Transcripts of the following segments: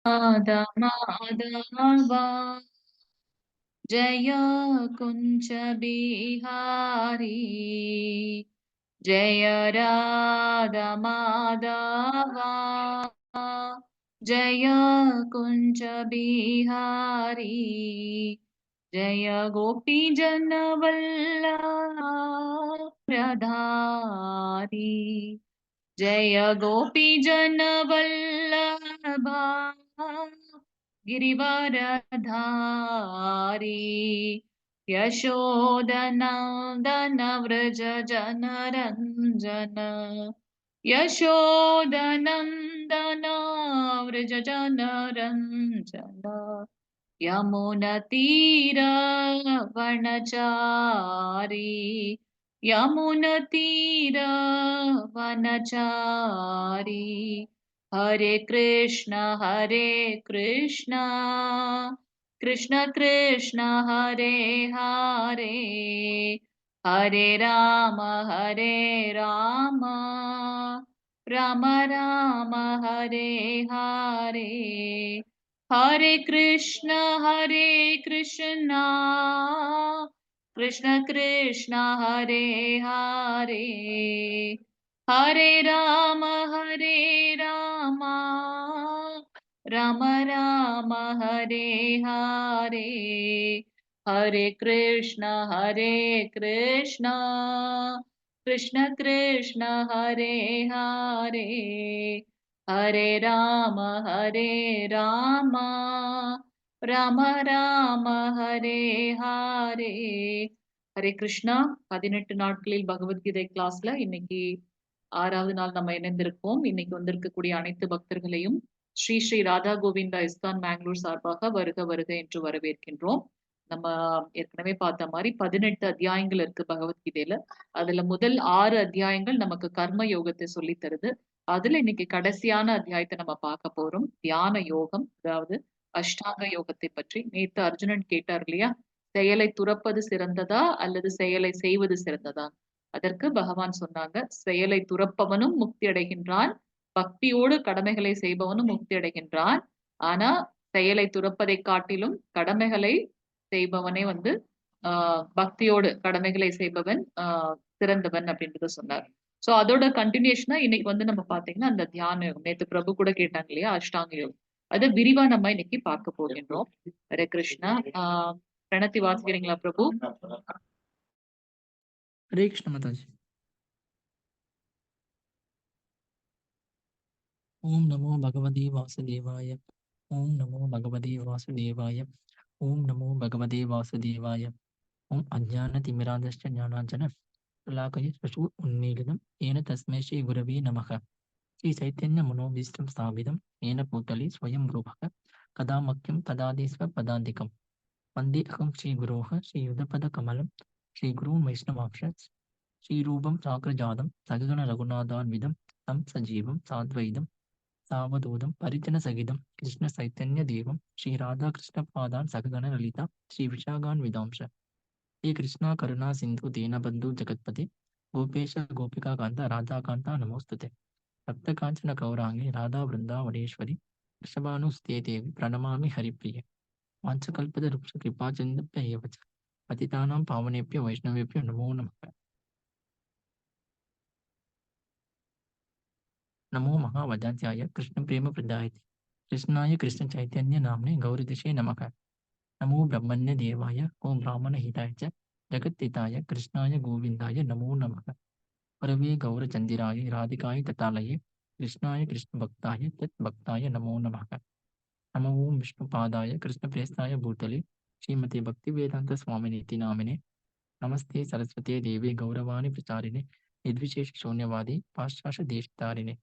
माधवा जय कुञ्ज बिहारी जय राधा माधवा जय कुञ्ज बिहारी जय गोपी जनवल्लभाधारी जय गोपी जनवल्लभा गिरिवरधारी यशोदनन्दन व्रज जनरञ्जन यशोदनन्दन व्रज जनरञ्जन यमुनतीरवनचारी यमुनतीरवनचारी हरे कृष्ण कृष्ण कृष्ण हरे हरे हरे राम राम राम हरे हरे हरे कृष्ण कृष्ण कृष्ण हरे हरे हरे राम राम राम हरे हरे हरे कृष्ण कृष्ण कृष्ण हरे हरे हरे राम राम राम हरे हरे ஹரே கிருஷ்ணா. 18 நாட்களில் பகவத்கீதை கிளாஸ்ல இன்னைக்கு 6வது நாள் நம்ம இணைந்திருக்கோம். இன்னைக்கு வந்திருக்கக்கூடிய அனைத்து பக்தர்களையும் ஸ்ரீ ஸ்ரீ ராதா கோவிந்தா இஸ்கான் மேங்களூர் சார்பாக வருக வருக என்று வரவேற்கின்றோம். நம்ம ஏற்கனவே பார்த்த மாதிரி 18 அத்தியாயங்கள் இருக்கு பகவத்கீதையில. அதுல முதல் 6 அத்தியாயங்கள் நமக்கு கர்ம யோகத்தை சொல்லி தருது. அதுல இன்னைக்கு கடைசியான அத்தியாயத்தை நம்ம பார்க்க போறோம். தியான யோகம், அதாவது அஷ்டாங்க யோகத்தை பற்றி. நேத்து அர்ஜுனன் கேட்டார் இல்லையா, செயலை துறப்பது சிறந்ததா அல்லது செயலை செய்வது சிறந்ததா? அதற்கு பகவான் சொன்னாங்க, செயலை துறப்பவனும் முக்தி அடைகின்றான், பக்தியோடு கடமைகளை செய்பவனும் முக்தி அடைகின்றான். ஆனா செயலை துறப்பதை காட்டிலும் கடமைகளை செய்பவனே பக்தியோடு கடமைகளை செய்பவன் சிறந்தவன் அப்படின்றத சொன்னார். சோ அதோட கண்டினியூஷனா இன்னைக்கு நம்ம பாத்தீங்கன்னா அந்த தியான யோகம், நேத்து பிரபு கூட கேட்டாங்க இல்லையா, அஷ்டாங்க யோகம், அது விரிவா நம்ம இன்னைக்கு பார்க்க போகின்றோம். ஹரே கிருஷ்ணா. பிரணத்தி வாசிக்கிறீங்களா பிரபு? हरे कृष्ण माताजी। ओम नमो भगवते वासुदेवाय। ओम नमो भगवते वासुदेवाय। ओम नमो भगवते वासुदेवाय। ओम अज्ञानतिमिरान्धश्च ज्ञानाञ्जन शलाकया चक्षुरुन्मीलितं येन तस्मै श्री गुरवे नमः। श्री चैतन्य मनोभीष्टं स्थापितं येन भूतले स्वयं रूपः कदा मह्यं तदादेस्व पदान्तिकं वन्दे अहं श्रीगुरोः श्रीयुधपदकमलं श्रीगुरुं वैष्णवाक्षत् श्रीरूपं साग्रजातं सगगण रघुनाथान्वितं तं सजीवं साद्वैतं सावधूतं परिजनसहितं कृष्णचैतन्यदेवं श्रीराधाकृष्णपादान् सगगण ललिता श्रीविशाखान्वितांश हे कृष्णा करुणा सिन्धु दीनबन्धु जगत्पते गोपेश गोपिकान्त राधाकान्ता नमोस्तुते सप्तकाञ्चन गौराङ्गी राधा वृन्दावनेश्वरी वृषभानुस्ते देवी प्रणमामि हरिप्रिये वाञ्छकल्पतरुक्षकृपाचन्द्रभ्य एव च पतितानां पावनेभ्यो वैष्णवेभ्यो नमो नमः। नमो महावदान्त्याय कृष्णप्रेमप्रदायते कृष्णाय कृष्णचैतन्यनाम्ने गौरीदशे नमः। नमो ब्रह्मण्यदेवाय ओं ब्राह्मणहिताय च जगद्दिताय कृष्णाय गोविन्दाय नमो नमः। परवे गौरचन्दिराय राधिकाय ततालये कृष्णाय कृष्णभक्ताय तद्भक्ताय नमो नमः। नमो ओं विष्णुपादाय कृष्णप्रेष्ठाय भूतले श्रीमते भक्तिवेदान्तस्वामिनीति नामिने नमस्ते सरस्वती देवी गौरवाणी प्रचारिणे निर्विशेषशून्यवादी पाश्चात्यदेशतारिणे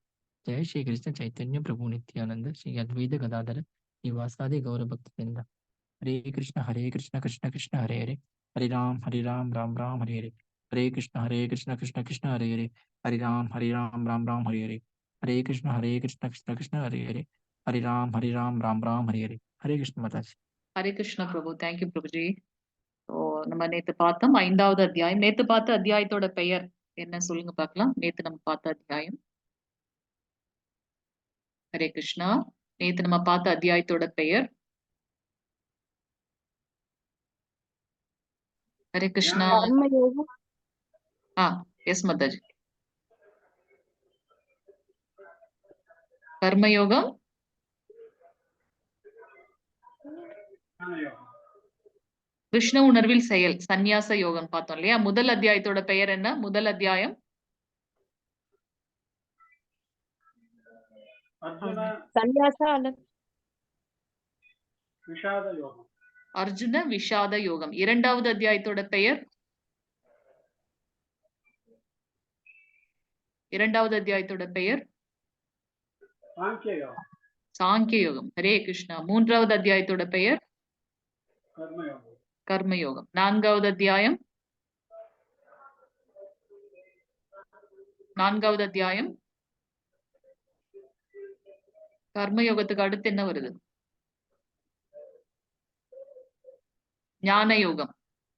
जय श्री कृष्ण चैतन्य प्रभु नित्यानंद श्री अद्वैत गदाधर श्रीवासादि गौरभक्तवृंद। हरे कृष्ण कृष्ण कृष्ण हरे हरे हरे राम राम राम हरे हरे हरे कृष्ण कृष्ण कृष्ण हरे हरे हरे राम राम राम हरे हरे हरे कृष्ण कृष्ण कृष्ण हरे हरे हरे राम राम हरे हरे हरे कृष्ण माता जी। ஹரே கிருஷ்ண பிரபு. தேங்க்யூ பிரபுஜி. நம்ம நேத்து பார்த்தோம் 5வது அத்தியாயம். நேத்து பார்த்த அத்தியாயத்தோட பெயர் என்ன சொல்லுங்க பார்க்கலாம். நேத்து நம்ம பார்த்த அத்தியாயம். ஹரே கிருஷ்ணா. நேத்து நம்ம பார்த்த அத்தியாயத்தோட பெயர். ஹரே கிருஷ்ணா. கர்மயோகம். எஸ் மாதாஜி. கர்மயோகம், கிருஷ்ண உணர்வில் செயல், சந்நியாச யோகம் பார்த்தோம் இல்லையா? முதல் அத்தியாயத்தோட பெயர் என்ன? முதல் அத்தியாயம் சந்நியாசா அல்லது விஷாத யோகம். அர்ஜுன விஷாத யோகம். இரண்டாவது அத்தியாயத்தோட பெயர்? இரண்டாவது அத்தியாயத்தோட பெயர் சாங்கிய யோகம். சாங்கிய யோகம். ஹரே கிருஷ்ணா. மூன்றாவது அத்தியாயத்தோட பெயர் கர்மயோகம். கர்மயோகம். நான்காவது அத்தியாயம் கர்மயோகத்துக்கு அடுத்து என்ன வருது? ஞான யோகம்.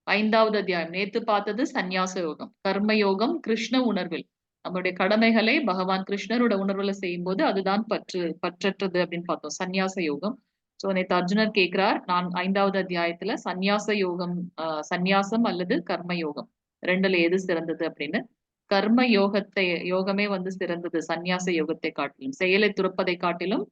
ஐந்தாவது அத்தியாயம் நேத்து பார்த்தது சந்நியாச யோகம். கர்மயோகம் கிருஷ்ண உணர்வில், நம்மளுடைய கடமைகளை பகவான் கிருஷ்ணரோட உணர்வுல செய்யும் போது அதுதான் பற்றற்றது அப்படின்னு பார்த்தோம். சந்நியாச யோகம். சோ நேத்து அர்ஜுனர் கேட்கிறார், நான் 5வது அத்தியாயத்துல சந்நியாச யோகம், சந்நியாசம் அல்லது கர்ம யோகம் ரெண்டுல எது சிறந்தது அப்படின்னு. கர்ம யோகமே சிறந்தது சந்நியாச யோகத்தை காட்டிலும். செயலை துறப்பதை காட்டிலும்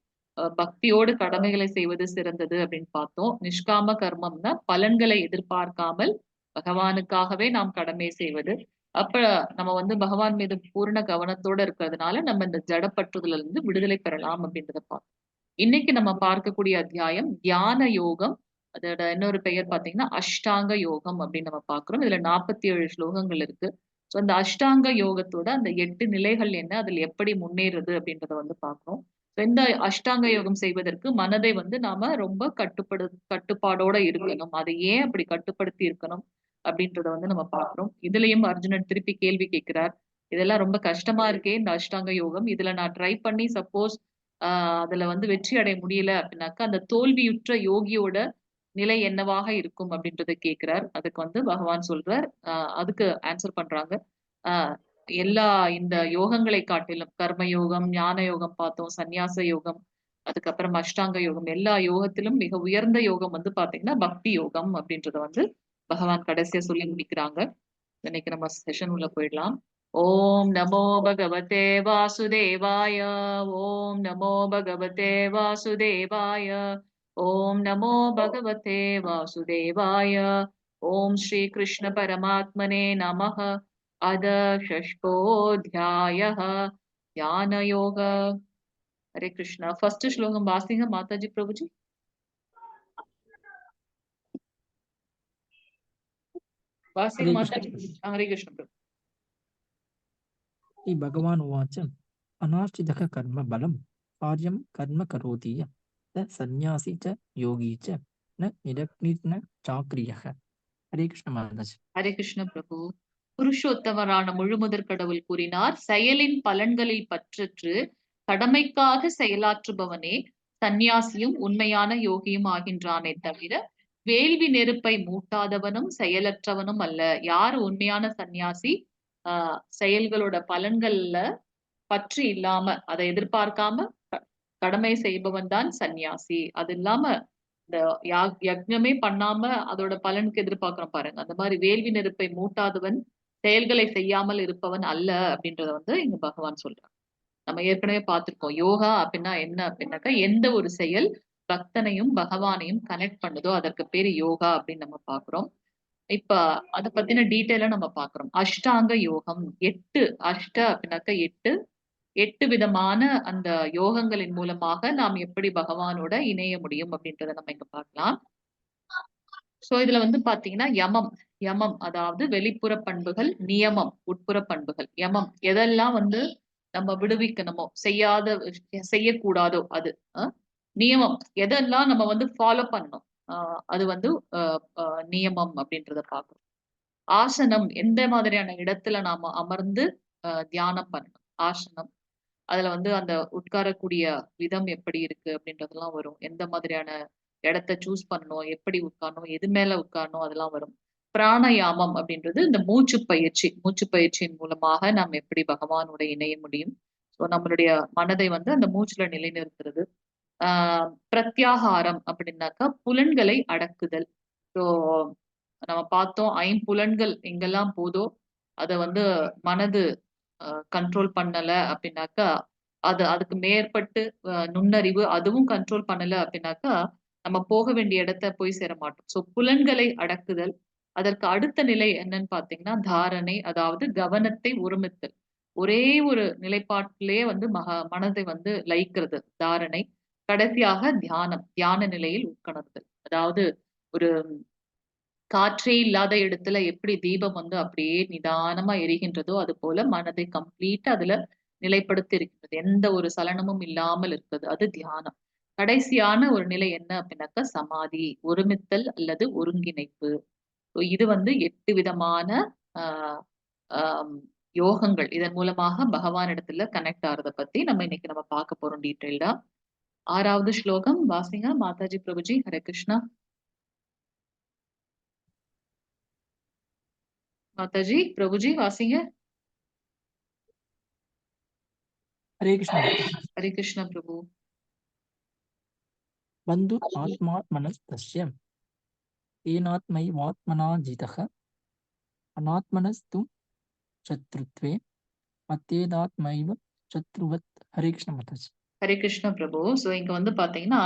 பக்தியோடு கடமைகளை செய்வது சிறந்தது அப்படின்னு பார்த்தோம். நிஷ்காம கர்மம்னா பலன்களை எதிர்பார்க்காமல் பகவானுக்காகவே நாம் கடமை செய்வது. அப்ப நம்ம பகவான் மீது பூர்ண கவனத்தோட இருக்கிறதுனால நம்ம இந்த ஜடப்பற்றுதல இருந்து விடுதலை பெறலாம் அப்படின்றத பார்த்தோம். இன்னைக்கு நம்ம பார்க்கக்கூடிய அத்தியாயம் தியான யோகம். அதோட இன்னொரு பெயர் பாத்தீங்கன்னா அஷ்டாங்க யோகம் அப்படின்னு நம்ம பாக்குறோம். இதுல 47 ஸ்லோகங்கள் இருக்கு. சோ அந்த அஷ்டாங்க யோகத்தோட அந்த 8 நிலைகள் என்ன, அதுல எப்படி முன்னேறது அப்படின்றத பாக்குறோம். இந்த அஷ்டாங்க யோகம் செய்வதற்கு மனதை நாம ரொம்ப கட்டுப்பாடோட இருக்கணும். அதை ஏன் அப்படி கட்டுப்படுத்தி இருக்கணும் அப்படின்றத நம்ம பாக்குறோம். இதுலயும் அர்ஜுனன் திருப்பி கேள்வி கேட்கிறார், இதெல்லாம் ரொம்ப கஷ்டமா இருக்கே இந்த அஷ்டாங்க யோகம், இதுல நான் ட்ரை பண்ணி சப்போஸ் அதுல வெற்றி அடைய முடியல அப்படின்னாக்கா அந்த தோல்வியுற்ற யோகியோட நிலை என்னவாக இருக்கும் அப்படின்றத கேட்கிறார். அதுக்கு பகவான் சொல்றார், அதுக்கு ஆன்சர் பண்றாங்க. எல்லா இந்த யோகங்களை காட்டிலும் கர்ம யோகம், ஞான யோகம் பார்த்தோம், சந்நியாச யோகம், அதுக்கப்புறம் அஷ்டாங்க யோகம், எல்லா யோகத்திலும் மிக உயர்ந்த யோகம் பாத்தீங்கன்னா பக்தி யோகம் அப்படின்றத பகவான் கடைசியா சொல்லி முடிக்கிறாங்க. இன்னைக்கு நம்ம செஷன் உள்ள போயிடலாம். ஓம் நமோ பகவதே வாசுதேவாய. ஓம் நமோ பகவதே வாசுதேவாய. ஓம் நமோ பகவதே வாசுதேவாய. ஓம் ஸ்ரீ கிருஷ்ண பரமாத்மனே நமः. அத ஷஷ்டோऽध्यायः ஞான யோக. ஹரே கிருஷ்ணா. ஃபர்ஸ்ட் ஸ்லோகம் வாசிங்க மாதாஜி பிரபுஜி. வாசிங்க மாதாஜி. ஹரே கிருஷ்ண பிரபு. श्री भगवान उवाच अनाश्रितः कर्म बलं कार्यं कर्म करोति यः स सन्न्यासी च योगी च न निरग्निर्न चाक्रियः. हरे कृष्ण महाराज. ஹரே கிருஷ்ண பிரபு. புருஷோத்தமரான முழுமுதற் கடவுள் கூறினார், செயலின் பலன்களில் பற்றற்று கடமைக்காக செயலாற்றுபவனே சந்நியாசியும் உண்மையான யோகியும் ஆகின்றானே தவிர வேள்வி நெருப்பை மூட்டாதவனும் செயலற்றவனும் அல்ல. யார் உண்மையான சந்நியாசி? செயல்களோட பலன்கள்ல பற்று இல்லாம அதை எதிர்பார்க்காம கடமை செய்பவன் தான் சந்நியாசி. அது இல்லாம இந்த யஜ்ஞமே பண்ணாம அதோட பலனுக்கு எதிர்பார்க்கிறோம் பாருங்க, அந்த மாதிரி வேள்வி நெருப்பை மூட்டாதவன் செயல்களை செய்யாமல் இருப்பவன் அல்ல அப்படின்றத இங்க பகவான் சொல்றான். நம்ம ஏற்கனவே பார்த்திருக்கோம், யோகா அப்படின்னா என்ன அப்படின்னாக்கா எந்த ஒரு செயல் பக்தனையும் பகவானையும் கனெக்ட் பண்ணுதோ அதற்கு பேரு யோகா அப்படின்னு நம்ம பாக்குறோம். இப்ப அத பத்தின டீட்டெயிலா நம்ம பாக்குறோம். அஷ்டாங்க யோகம் 8 அஷ்ட அப்படின்னாக்க 8 விதமான அந்த யோகங்களின் மூலமாக நாம் எப்படி பகவானோட இணைய முடியும் அப்படின்றத நம்ம இங்க பார்க்கலாம். சோ இதுல பாத்தீங்கன்னா யமம் அதாவது வெளிப்புற பண்புகள், நியமம் உட்புற பண்புகள். யமம் எதெல்லாம் நம்ம விடுவிக்கணுமோ, செய்யக்கூடாதோ அது. நியமம் எதெல்லாம் நம்ம ஃபாலோ பண்ணணும், அது நியமம் அப்படின்றத பார்க்கணும். ஆசனம் எந்த மாதிரியான இடத்துல நாம அமர்ந்து தியானம் பண்ணணும். ஆசனம் அதுல அந்த உட்காரக்கூடிய விதம் எப்படி இருக்கு அப்படின்றதெல்லாம் வரும். எந்த மாதிரியான இடத்த சூஸ் பண்ணணும், எப்படி உட்காரணும், எது மேல உட்காரணும், அதெல்லாம் வரும். பிராணயாமம் அப்படின்றது இந்த மூச்சு பயிற்சியின் மூலமாக நாம் எப்படி பகவானோட இணைய முடியும். ஸோ நம்மளுடைய மனதை அந்த மூச்சுல நிலைநிறுத்துறது. பிரத்யாகாரம் அப்படின்னாக்கா புலன்களை அடக்குதல். ஸோ நம்ம பார்த்தோம் ஐம்புலன்கள் எங்கெல்லாம் போதோ அத வந்து மனது கண்ட்ரோல் பண்ணல அப்படின்னாக்கா, அதுக்கு மேற்பட்டு நுண்ணறிவு அதுவும் கண்ட்ரோல் பண்ணல அப்படின்னாக்கா, நம்ம போக வேண்டிய இடத்த போய் சேர மாட்டோம். ஸோ புலன்களை அடக்குதல். அதற்கு அடுத்த நிலை என்னன்னு பார்த்தீங்கன்னா, தாரணை. அதாவது கவனத்தை ஒருமித்தல். ஒரே ஒரு நிலைப்பாட்டிலேயே வந்து மனதை வந்து லயிக்கிறது தாரணை. கடைசியாக தியானம். தியான நிலையில் உட்கணர்தல். அதாவது ஒரு காற்றே இல்லாத இடத்துல எப்படி தீபம் வந்து அப்படியே நிதானமா எரிகின்றதோ, அதுபோல மனதை கம்ப்ளீட்டா அதுல நிலைப்படுத்தி இருக்கின்றது. எந்த ஒரு சலனமும் இல்லாமல் இருக்குது. அது தியானம். கடைசியான ஒரு நிலை என்ன அப்படின்னாக்கா சமாதி, ஒருமித்தல் அல்லது ஒருங்கிணைப்பு. ஸோ இது வந்து 8 விதமான ஆ ஆம் யோகங்கள். இதன் மூலமாக பகவானிடத்துல கனெக்ட் ஆறத பத்தி நம்ம இன்னைக்கு பார்க்க போறோம் டீட்டெயில்டா. 6வது ஸ்லோகம் வாசிங்க மாதாஜி பிரபுஜி. ஹரே கிருஷ்ணா. மாதாஜி பிரபுஜி வாசிங்க. हरे कृष्ण माताजी। हरे कृष्ण प्रभु। बन्धु आत्मात्मनस्तस्य तेनात्मैवात्मना जितः अनात्मनस्तु शत्रुत्वे मत्येदात्मैव शत्रुवत्। हरे कृष्ण माताजी। ஹரே கிருஷ்ண பிரபு. சோ இங்க வந்து பாத்தீங்கன்னா,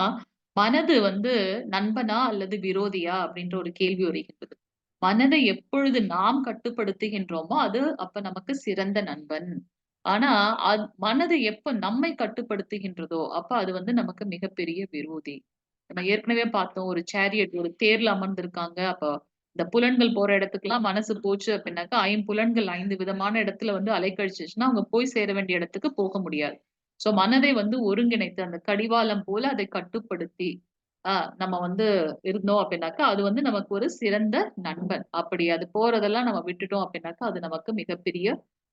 மனது வந்து நண்பனா அல்லது விரோதியா அப்படின்ற ஒரு கேள்வி வருகின்றது. மனதை எப்பொழுது நாம் கட்டுப்படுத்துகின்றோமோ, அது அப்ப நமக்கு சிறந்த நண்பன். ஆனா, மனது எப்ப நம்மை கட்டுப்படுத்துகின்றதோ, அப்ப அது வந்து நமக்கு மிகப்பெரிய விரோதி. நம்ம ஏற்கனவே பார்த்தோம். ஒரு சேரியட் ஒரு தேர்ல அமர்ந்திருக்காங்க. அப்ப இந்த புலன்கள் போற இடத்துக்குலாம் மனசு போச்சு அப்படின்னாக்கா, ஐம்புலன்கள் 5 விதமான இடத்துல வந்து அலைக்கழிச்சுச்சுன்னா, அவங்க போய் சேர வேண்டிய இடத்துக்கு போக முடியாது. சோ மனதை வந்து ஒருங்கிணைத்து, அந்த கடிவாளம் போல அதை கட்டுப்படுத்தி, ஆ நம்ம வந்து இருந்தோம் அப்படின்னாக்கா, அது வந்து நமக்கு ஒரு சிறந்த நண்பன். அப்படி அது போறதெல்லாம் நம்ம விட்டுட்டோம் அப்படின்னாக்கா, அது நமக்கு மிகப்பெரிய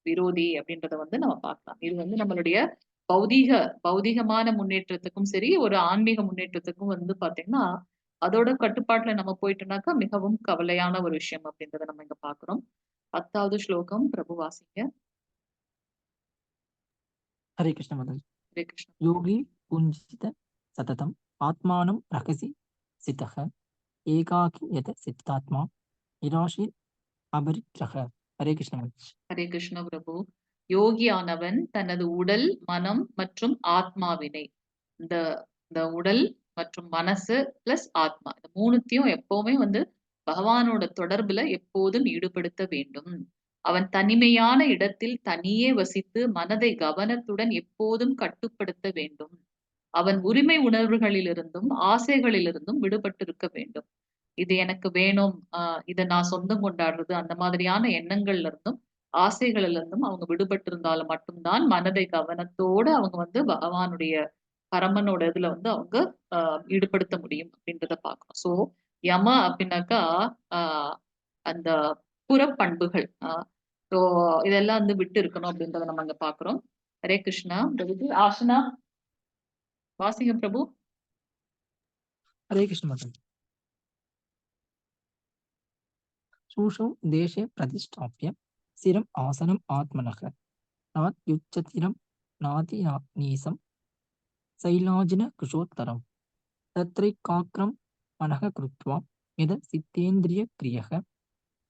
விரோதி அப்படின்றத வந்து நம்ம பார்க்கலாம். இது வந்து நம்மளுடைய பௌதீக பௌதீகமான முன்னேற்றத்துக்கும் சரி, ஒரு ஆன்மீக முன்னேற்றத்துக்கும் வந்து பார்த்தீங்கன்னா, அதோட கட்டுப்பாட்டுல நம்ம போயிட்டோம்னாக்கா, மிகவும் கவலையான ஒரு விஷயம் அப்படின்றத நம்ம இங்க பார்க்கிறோம். 10வது ஸ்லோகம் பிரபு வாசிங்க. हरे कृष्ण माताजी। ஹரே கிருஷ்ண. योगी पुञ्जित सततम् आत्मानं रहसि स्थितः एकाकी यत सिद्धात्मा निराशीर अபரிக்கிரக। ஹரே கிருஷ்ண மாதாஜி। ஹரே கிருஷ்ண பிரபு. யோகியானவன் தனது உடல், மனம் மற்றும் ஆத்மாவினை இந்த இந்த உடல் மற்றும் மனசு பிளஸ் ஆத்மா இந்த 3த்தையும் எப்பவுமே வந்து பகவானோட தொடர்புல எப்போதும் ஈடுபடுத்த வேண்டும். அவன் தனிமையான இடத்தில் தனியே வசித்து மனதை கவனத்துடன் எப்போதும் கட்டுப்படுத்த வேண்டும். அவன் உரிமை உணர்வுகளிலிருந்தும், ஆசைகளிலிருந்தும் விடுபட்டிருக்க வேண்டும். இது எனக்கு வேணும், இத நான் சொந்தம் கொண்டாடுறது, அந்த மாதிரியான எண்ணங்கள்ல இருந்தும், ஆசைகள்ல இருந்தும் அவங்க விடுபட்டிருந்தாலும் மட்டும் தான் மனதை கவனத்தோட அவங்க வந்து பகவானுடைய பரமனோட இதுல வந்து அவங்க ஈடுபடுத்த முடியும் அப்படின்றத பார்க்கிறோம். சோ யம அப்படின்னாக்கா அந்த புறப்பண்புகள். சோ இதெல்லாம் வந்து விட்டு இருக்கணும் அப்படின்றத நம்ம அங்க பார்க்கிறோம். ஹரே கிருஷ்ணா. பிரபுஜி ஆசனா வாசிங்க பிரபு. हरे कृष्ण माताजी। सुषौ देशे प्रतिष्ठाप्य स्थिरम् आसनम् आत्मनः नात्युच्चतिरं नातिनीसं शैलाजिनकुशोत्तरं तत्रैकाग्रं मनः कृत्वा यद सिद्धेन्द्रियक्रियः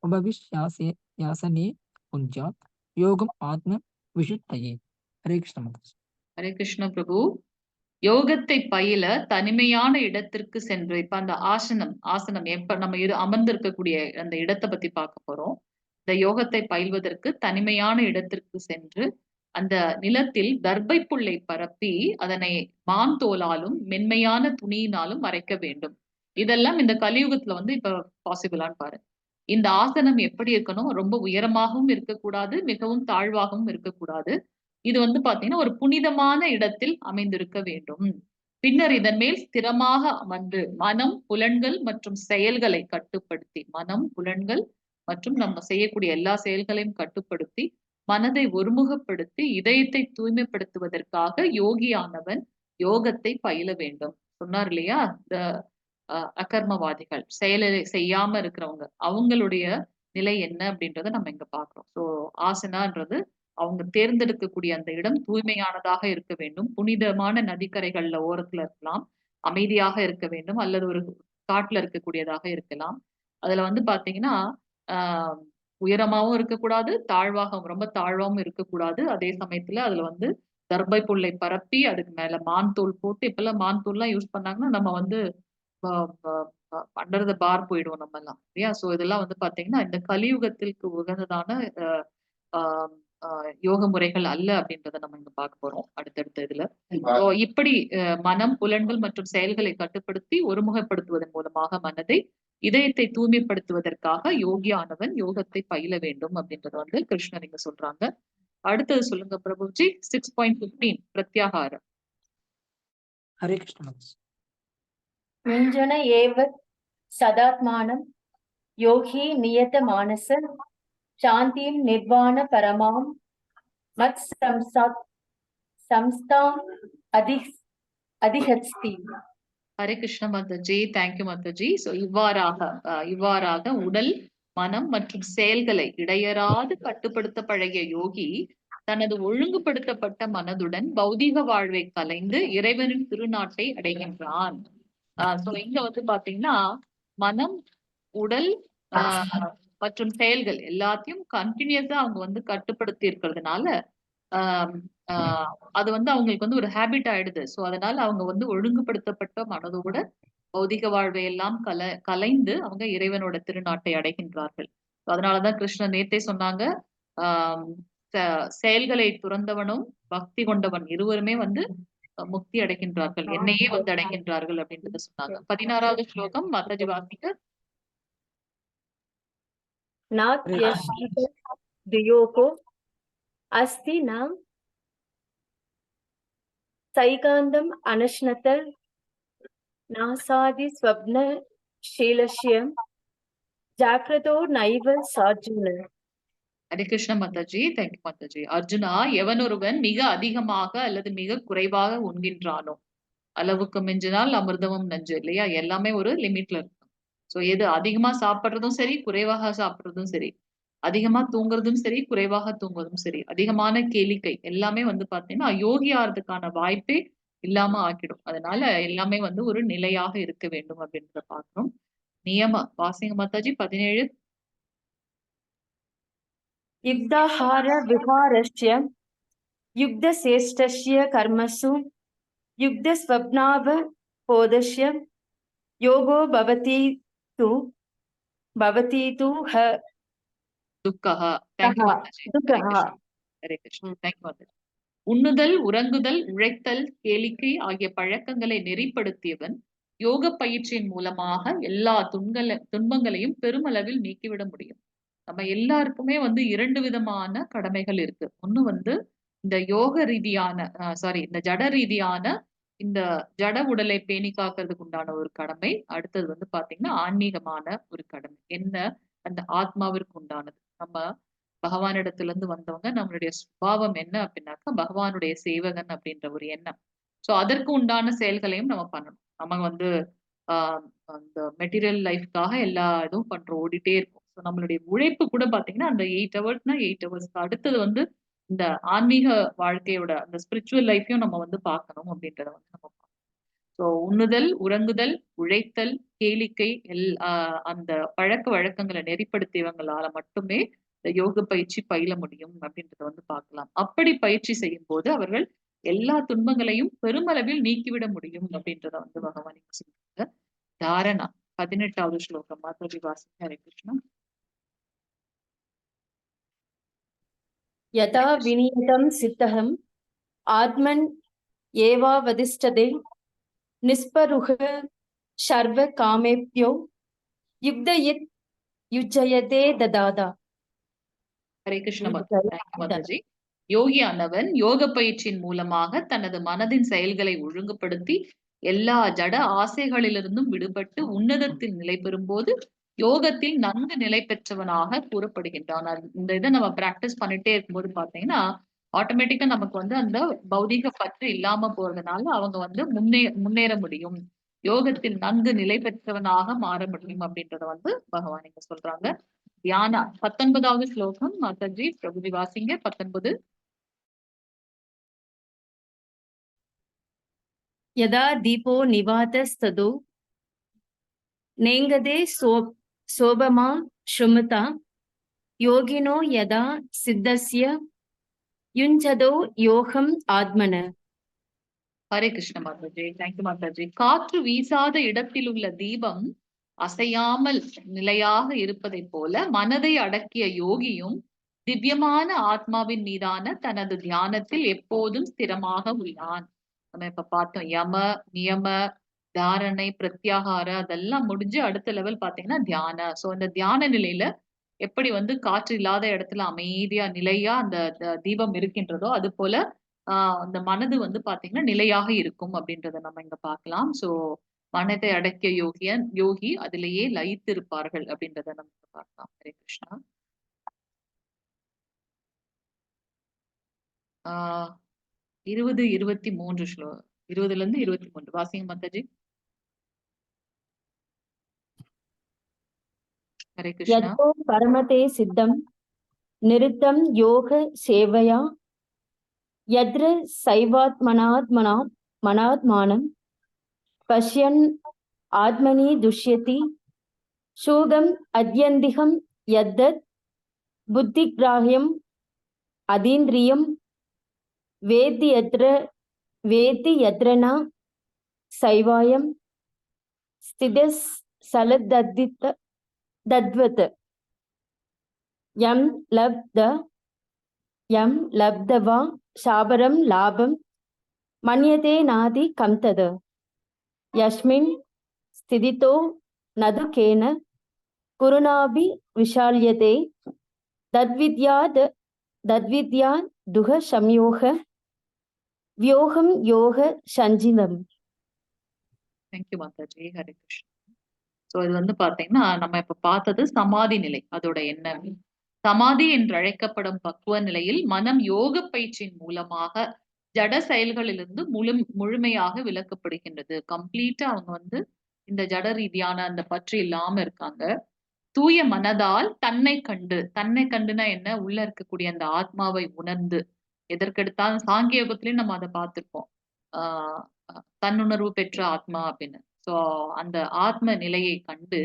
उपविश्यासने पुञ्जात् योगम् आत्मविशुद्धये। हरे कृष्ण माताजी। ஹரே கிருஷ்ண பிரபு. யோகத்தை பயில தனிமையான இடத்திற்கு சென்று இப்ப அந்த ஆசனம் எப்ப நம்ம அமர்ந்திருக்கக்கூடிய அந்த இடத்தை பத்தி பார்க்க போறோம். இந்த யோகத்தை பயில்வதற்கு தனிமையான இடத்திற்கு சென்று அந்த நிலத்தில் தர்பை புல்லை பரப்பி அதனை மான் தோலாலும் மென்மையான துணியினாலும் மறைக்க வேண்டும். இதெல்லாம் இந்த கலியுகத்துல வந்து இப்ப பாசிபிளான்னு பாரு. இந்த ஆசனம் எப்படி இருக்கணும்? ரொம்ப உயரமாகவும் இருக்கக்கூடாது, மிகவும் தாழ்வாகவும் இருக்கக்கூடாது. இது வந்து பாத்தீங்கன்னா, ஒரு புனிதமான இடத்தில் அமைந்திருக்க வேண்டும். பின்னர் இதன் மேல் ஸ்திரமாக அமர்ந்து, மனம், புலன்கள் மற்றும் செயல்களை கட்டுப்படுத்தி, மனம், புலன்கள் மற்றும் நம்ம செய்யக்கூடிய எல்லா செயல்களையும் கட்டுப்படுத்தி, மனதை ஒருமுகப்படுத்தி, இதயத்தை தூய்மைப்படுத்துவதற்காக யோகியானவன் யோகத்தை பயில வேண்டும். சொன்னார் இல்லையா? இந்த அகர்மவாதிகள், செயலை செய்யாம இருக்கிறவங்க, அவங்களுடைய நிலை என்ன அப்படின்றத நம்ம இங்க பார்க்கிறோம். சோ ஆசனான்றது அவங்க தேர்ந்தெடுக்கக்கூடிய அந்த இடம் தூய்மையானதாக இருக்க வேண்டும். புனிதமான நதிக்கரைகள்ல ஓரத்துல இருக்கலாம். அமைதியாக இருக்க வேண்டும். அல்லது ஒரு காட்டுல இருக்கக்கூடியதாக இருக்கலாம். அதுல வந்து பாத்தீங்கன்னா, ஆ உயரமாவும் இருக்கக்கூடாது, ரொம்ப தாழ்வாவும் இருக்கக்கூடாது. அதே சமயத்துல அதுல வந்து தர்பை புல்லை பரப்பி, அதுக்கு மேல மான் தோல் போட்டு இப்பல்லாம் மான் தோல்லாம் யூஸ் பண்ணாங்கன்னா, நம்ம வந்து ப ப ப அண்டர் த பார் போயிடுவோம் நம்மல்லாம். இல்லையா? ஸோ இதெல்லாம் வந்து பாத்தீங்கன்னா, இந்த கலியுகத்திற்கு உகந்ததான அ ஆ ஆ யோக முறைகள் அல்ல அப்படின்றத நம்ம இங்க பார்க்க போறோம். அடுத்தடுத்த இதுல. ஸோ இப்படி மனம், புலன்கள் மற்றும் செயல்களை கட்டுப்படுத்தி ஒருமுகப்படுத்துவதன் மூலமாக மனதை, இதயத்தை தூய்மைப்படுத்துவதற்காக யோகியானவன் யோகத்தை பயில வேண்டும் அப்படின்றத வந்து கிருஷ்ணர் இங்க சொல்றாங்க. அடுத்தது சொல்லுங்க பிரபுஜி. 6.15 பிரத்யாகாரம். हरे कृष्ण माताजी। युञ्जन एव सदात्मानं योगी नियतमानस शान्तिं निर्वाण परमां संस्थाम् अधिगच्छति। ஹரே கிருஷ்ண மாதாஜி. தேங்க்யூ மாதாஜி. ஸோ இவ்வாறாக உடல், மனம் மற்றும் செயல்களை இடையறாது கட்டுப்படுத்த பழகிய யோகி தனது ஒழுங்குபடுத்தப்பட்ட மனதுடன் பௌதீக வாழ்வை கலைந்து இறைவனின் திருநாட்டை அடைகின்றான். சோ இங்க வந்து பாத்தீங்கன்னா, மனம், உடல் மற்றும் செயல்கள் எல்லாத்தையும் கண்டினியூஸா அவங்க வந்து கட்டுப்படுத்தி இருக்கிறதுனால அது வந்து அவங்களுக்கு வந்து ஒரு ஹேபிட் ஆயிடுது. சோ அதனால அவங்க வந்து ஒழுங்குபடுத்தப்பட்ட மனதோட பௌதிக வாழ்வை எல்லாம் கலைந்து அவங்க இறைவனோட திருநாட்டை அடைகின்றார்கள். அதனாலதான் கிருஷ்ணன் நேத்தே சொன்னாங்க, ஆஹ் செயல்களை துறந்தவனும் பக்தி கொண்டவன் இருவருமே வந்து முக்தி அடைகின்றார்கள், என்னையே வந்து அடைகின்றார்கள் அப்படின்றத சொன்னாங்க. 16வது ஸ்லோகம் மாதாஜி வாசிக்க. अस्ति नाम सैकान्तम् अनश्नतल नासादि स्वप्न शीलश्यम जाग्रतो नैव सार्जुन। ஹரே கிருஷ்ண மாதாஜி. தேங்க்யூ மாதாஜி. அர்ஜுனா, எவனொருவன் மிக அதிகமாக அல்லது மிக குறைவாக உண்கின்றானோ, அளவுக்கு மிஞ்சினால் அமிர்தமும் நஞ்சு இல்லையா? எல்லாமே ஒரு லிமிட்ல இருக்கும். சோ எது அதிகமா சாப்பிடுறதும் சரி, குறைவாக சாப்பிடுறதும் சரி, அதிகமா தூங்குறதும் சரி, குறைவாக தூங்குவதும் சரி, அதிகமான கேளிக்கை எல்லாமே வந்து பாத்தீங்கன்னா யோகி ஆறதுக்கான வாய்ப்பே இல்லாம ஆக்கிடும். அதனால எல்லாமே வந்து ஒரு நிலையாக இருக்க வேண்டும் அப்படின்றத பாக்குறோம். நியம வாசிங்க மாதாஜி. 17. युक्ताहार विहारस्य युक्तश्रेष्ठस्य कर्मसु युक्तस्वप्नावबोधस्य योगो भवति तु ह துக்கஹா. தேங்க்யூ மாதாஜி. ஹரே கிருஷ்ணா. தேங்க்யூ மாதாஜி. உண்ணுதல், உறங்குதல், உழைத்தல், கேளிக்கை ஆகிய பழக்கங்களை நெறிப்படுத்தியவன் யோக பயிற்சியின் மூலமாக எல்லா துன்பங்களையும் பெருமளவில் நீக்கிவிட முடியும். நம்ம எல்லாருக்குமே வந்து 2 விதமான கடமைகள் இருக்கு. ஒண்ணு வந்து இந்த யோக ரீதியான இந்த ஜட ரீதியான இந்த ஜட உடலை பேணி காக்கிறதுக்கு உண்டான ஒரு கடமை. அடுத்தது வந்து பாத்தீங்கன்னா ஆன்மீகமான ஒரு கடமை. என்ன? அந்த ஆத்மாவிற்கு உண்டானது. நம்ம பகவானிடத்துல இருந்து வந்தவங்க. நம்மளுடைய சுபாவம் என்ன அப்படின்னாக்கா பகவானுடைய சேவகன் அப்படின்ற ஒரு எண்ணம். சோ அதற்கு உண்டான செயல்களையும் நம்ம பண்ணணும். நம்ம வந்து ஆஹ் அந்த மெட்டீரியல் லைஃப்காக எல்லா இதுவும் பண்றோம், ஓடிட்டே இருக்கும். ஸோ நம்மளுடைய உழைப்பு கூட பாத்தீங்கன்னா அந்த 8 ஹவர்ஸ்னா 8 ஹவர்ஸ். அடுத்தது வந்து இந்த ஆன்மீக வாழ்க்கையோட அந்த ஸ்பிரிச்சுவல் லைஃப்பையும் நம்ம வந்து பார்க்கணும் அப்படின்றத வந்து நம்ம பார்க்கணும். ஸோ உண்ணுதல், உறங்குதல், உழைத்தல், கேளிக்கை அந்த பழக்க வழக்கங்களை நெறிப்படுத்தியவங்களால மட்டுமே இந்த யோக பயிற்சி பயில முடியும் அப்படின்றத வந்து பார்க்கலாம். அப்படி பயிற்சி செய்யும் போது அவர்கள் எல்லா துன்பங்களையும் பெருமளவில் நீக்கிவிட முடியும் அப்படின்றத வந்து பகவான் சொல்றாங்க. தாரணா 18வது ஸ்லோகம் மாதாஜி வாசிங்க. ஹரே கிருஷ்ணா. यथा विनियतं सिद्धहम् आत्मन् एवावतिष्ठते निस्पृह सर्व कामेभ्यो युक्तयत् युज्यते ददादा। ஹரே கிருஷ்ண மாதாஜி. யோகியானவன் யோக பயிற்சியின் மூலமாக தனது மனதின் செயல்களை ஒழுங்குபடுத்தி எல்லா ஜட ஆசைகளிலிருந்தும் விடுபட்டு உன்னதத்தில் நிலை பெறும்போது யோகத்தில் நன்கு நிலை பெற்றவனாக கூறப்படுகின்றான். இந்த இதை நம்ம பிராக்டிஸ் பண்ணிட்டே இருக்கும்போது பாத்தீங்கன்னா ஆட்டோமேட்டிக்கா நமக்கு வந்து அந்த பௌதீக பற்று இல்லாம போறதுனால அவங்க வந்து முன்னேற முடியும், யோகத்தில் நன்கு நிலை பெற்றவனாக மாற முடியும் அப்படின்றத வந்து பகவான் இங்க சொல்றாங்க. தியான 19வது ஸ்லோகம் மாதாஜி பிரபுஜி வாசிங்க 19. यदा दीपो निवातस्तदो नेङ्गदे शोभमा श्रुमता योगिनो यदा सिद्धस्य युञ्जदो योगम् आत्मन. ஹரே கிருஷ்ண மாதாஜி. தேங்க்யூ மாதாஜி. காற்று வீசாத இடத்தில் உள்ள தீபம் அசையாமல் நிலையாக இருப்பதை போல மனதை அடக்கிய யோகியும் திவ்யமான ஆத்மாவின் மீதான தனது தியானத்தில் எப்போதும் ஸ்திரமாக உள்ளான். நம்ம இப்ப பார்த்தோம் யம நியம தாரணை பிரத்யாகார அதெல்லாம் முடிஞ்சு அடுத்த லெவல் பாத்தீங்கன்னா தியான. சோ இந்த தியான நிலையில எப்படி வந்து காற்று இல்லாத இடத்துல அமைதியா நிலையா அந்த தீபம் இருக்கின்றதோ அது போல அந்த மனது வந்து பாத்தீங்கன்னா நிலையாக இருக்கும் அப்படின்றத நம்ம இங்க பார்க்கலாம். சோ மனதை அடக்கிய யோகி அதிலேயே லயித்து இருப்பார்கள் அப்படின்றத நம்ம பார்க்கலாம். ஹரே கிருஷ்ணா. 20, 23 ஸ்லோகம் 20ல இருந்து 23 வாசிங்க மாதாஜி. ஹரே கிருஷ்ணா. यतो परमते सिद्धं निरुद्धं योग सेवया यत्र सैवात्मनात्मानं पश्यन् आत्मनि दुष्यति शोकम् अद्यन्तिकं यद्दत् बुद्धिग्राह्यम् अतीन्द्रियं वेत्ति यत्र न सैवायं स्थितस्सलदद्वत् यं लब्धवा शाबरं लाभं मन्यते नादि कं तद् यस्मिन् स्थितितो न तु केन कुरुणापि विशाल्यते तद्विद्यात् दुः संयोग व्योहं योग சஞ்சிதம். தேங்க்யூ மாதாஜி. ஹரே கிருஷ்ணா. சோ இது வந்து பாத்தீங்கன்னா நம்ம இப்ப பார்த்தது சமாதி நிலை. அதோட என்ன சமாதி என்று அழைக்கப்படும் பக்குவ நிலையில் மனம் யோக பயிற்சியின் மூலமாக ஜட செயல்களிலிருந்து முழுமையாக விலக்கப்படுகின்றது. கம்ப்ளீட்டா அவங்க வந்து இந்த ஜட ரீதியான அந்த பற்று இல்லாம இருக்காங்க. தூய மனதால் தன்னை கண்டுனா என்ன, உள்ள இருக்கக்கூடிய அந்த ஆத்மாவை உணர்ந்து, எதற்கெடுத்தாலும் சாங்கிய யோகத்திலயும் நம்ம அதை பார்த்திருப்போம். தன்னுணர்வு பெற்ற ஆத்மா அப்படின்னு. சோ அந்த ஆத்ம நிலையை கண்டு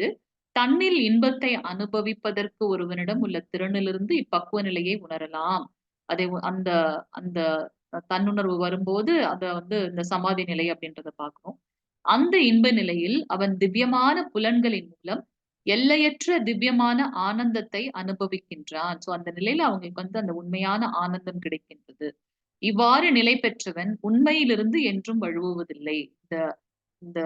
தன்னில் இன்பத்தை அனுபவிப்பதற்கு ஒருவனிடம் உள்ள திறனிலிருந்து இப்பக்குவ நிலையை உணரலாம். அதை அந்த அந்த தன்னுணர்வு வரும்போது அத வந்து இந்த சமாதி நிலை அப்படின்றத பார்க்கணும். அந்த இன்ப நிலையில் அவன் திவ்யமான புலன்களின் மூலம் எல்லையற்ற திவ்யமான ஆனந்தத்தை அனுபவிக்கின்றான். சோ அந்த நிலையில அவங்களுக்கு வந்து அந்த உண்மையான ஆனந்தம் கிடைக்கின்றது. இவ்வாறு நிலை பெற்றவன் உண்மையிலிருந்து என்றும் வழுவுவதில்லை. இந்த இந்த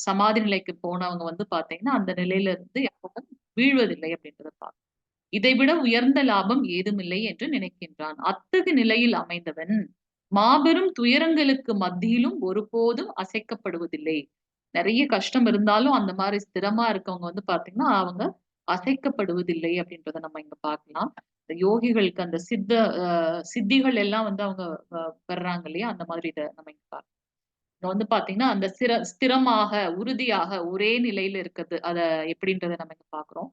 சமாதி நிலைக்கு போனவங்க வந்து பாத்தீங்கன்னா அந்த நிலையில இருந்து எப்பவும் வீழ்வதில்லை அப்படின்றத பார்க்கணும். இதைவிட உயர்ந்த லாபம் ஏதுமில்லை என்று நினைக்கின்றான். அத்தகு நிலையில் அமைந்தவன் மாபெரும் துயரங்களுக்கு மத்தியிலும் ஒருபோதும் அசைக்கப்படுவதில்லை. நிறைய கஷ்டம் இருந்தாலும் அந்த மாதிரி ஸ்திரமா இருக்கவங்க வந்து பாத்தீங்கன்னா அவங்க அசைக்கப்படுவதில்லை அப்படின்றத நம்ம இங்க பார்க்கலாம். இந்த யோகிகளுக்கு அந்த சித்திகள் எல்லாம் வந்து அவங்க பெறாங்க இல்லையா, அந்த மாதிரி இதை நம்ம இங்க பார்க்கலாம். இங்க வந்து பாத்தீங்கன்னா அந்த ஸ்திரமாக உறுதியாக ஒரே நிலையில இருக்குது. அத எப்படின்றத நம்ம இங்க பாக்குறோம்.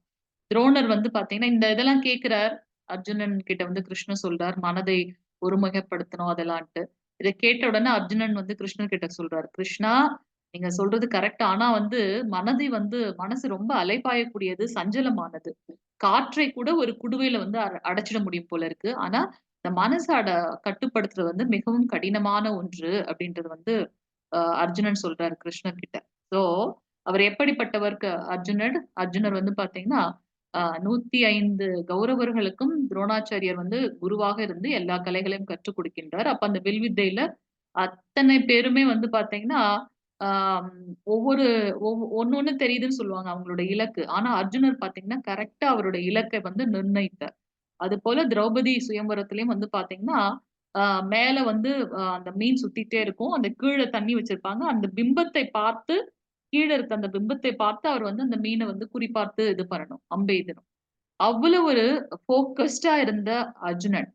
துரோணர் வந்து பாத்தீங்கன்னா இந்த இதெல்லாம் கேட்கிறார். அர்ஜுனன் கிட்ட வந்து கிருஷ்ணன் சொல்றார் மனதை ஒருமுகப்படுத்தணும் அதெல்லாம்ட்டு. இதை கேட்ட உடனே அர்ஜுனன் வந்து கிருஷ்ணன் கிட்ட சொல்றாரு, கிருஷ்ணா நீங்க சொல்றது கரெக்ட். ஆனா வந்து மனசு ரொம்ப அலைபாயக்கூடியது, சஞ்சலமானது. காற்றை கூட ஒரு குடுவையில வந்து அடைச்சிட முடியும் போல இருக்கு. ஆனா இந்த மனசை கட்டுப்படுத்துறது வந்து மிகவும் கடினமான ஒன்று அப்படின்றது வந்து அர்ஜுனன் சொல்றாரு கிருஷ்ணன் கிட்ட. சோ அவர் எப்படிப்பட்டவருக்கு அர்ஜுனர் வந்து பாத்தீங்கன்னா 105 கௌரவர்களுக்கும் துரோணாச்சாரியர் வந்து குருவாக இருந்து எல்லா கலைகளையும் கற்றுக் கொடுக்கின்றார். அப்ப அந்த வில்வித்தையில அத்தனை பேருமே வந்து பாத்தீங்கன்னா ஒன்னொன்னு தெரியுதுன்னு சொல்லுவாங்க அவங்களோட இலக்கு. ஆனா அர்ஜுனர் பாத்தீங்கன்னா கரெக்டா அவருடைய இலக்கை வந்து நிர்ணயித்தார். அது போல திரௌபதி சுயம்பரத்திலயும் வந்து பாத்தீங்கன்னா மேல வந்து அந்த மீன் சுத்திட்டே இருக்கும். அந்த கீழே தண்ணி வச்சிருப்பாங்க. அந்த பிம்பத்தை பார்த்து கீழே இருக்க அந்த பிம்பத்தை பார்த்து அவர் வந்து அந்த மீனை வந்து குறிப்பார்த்து இது பண்ணணும், அம்பெய்தணும். அவ்வளவு ஒரு போக்கஸ்டா இருந்த அர்ஜுனன்.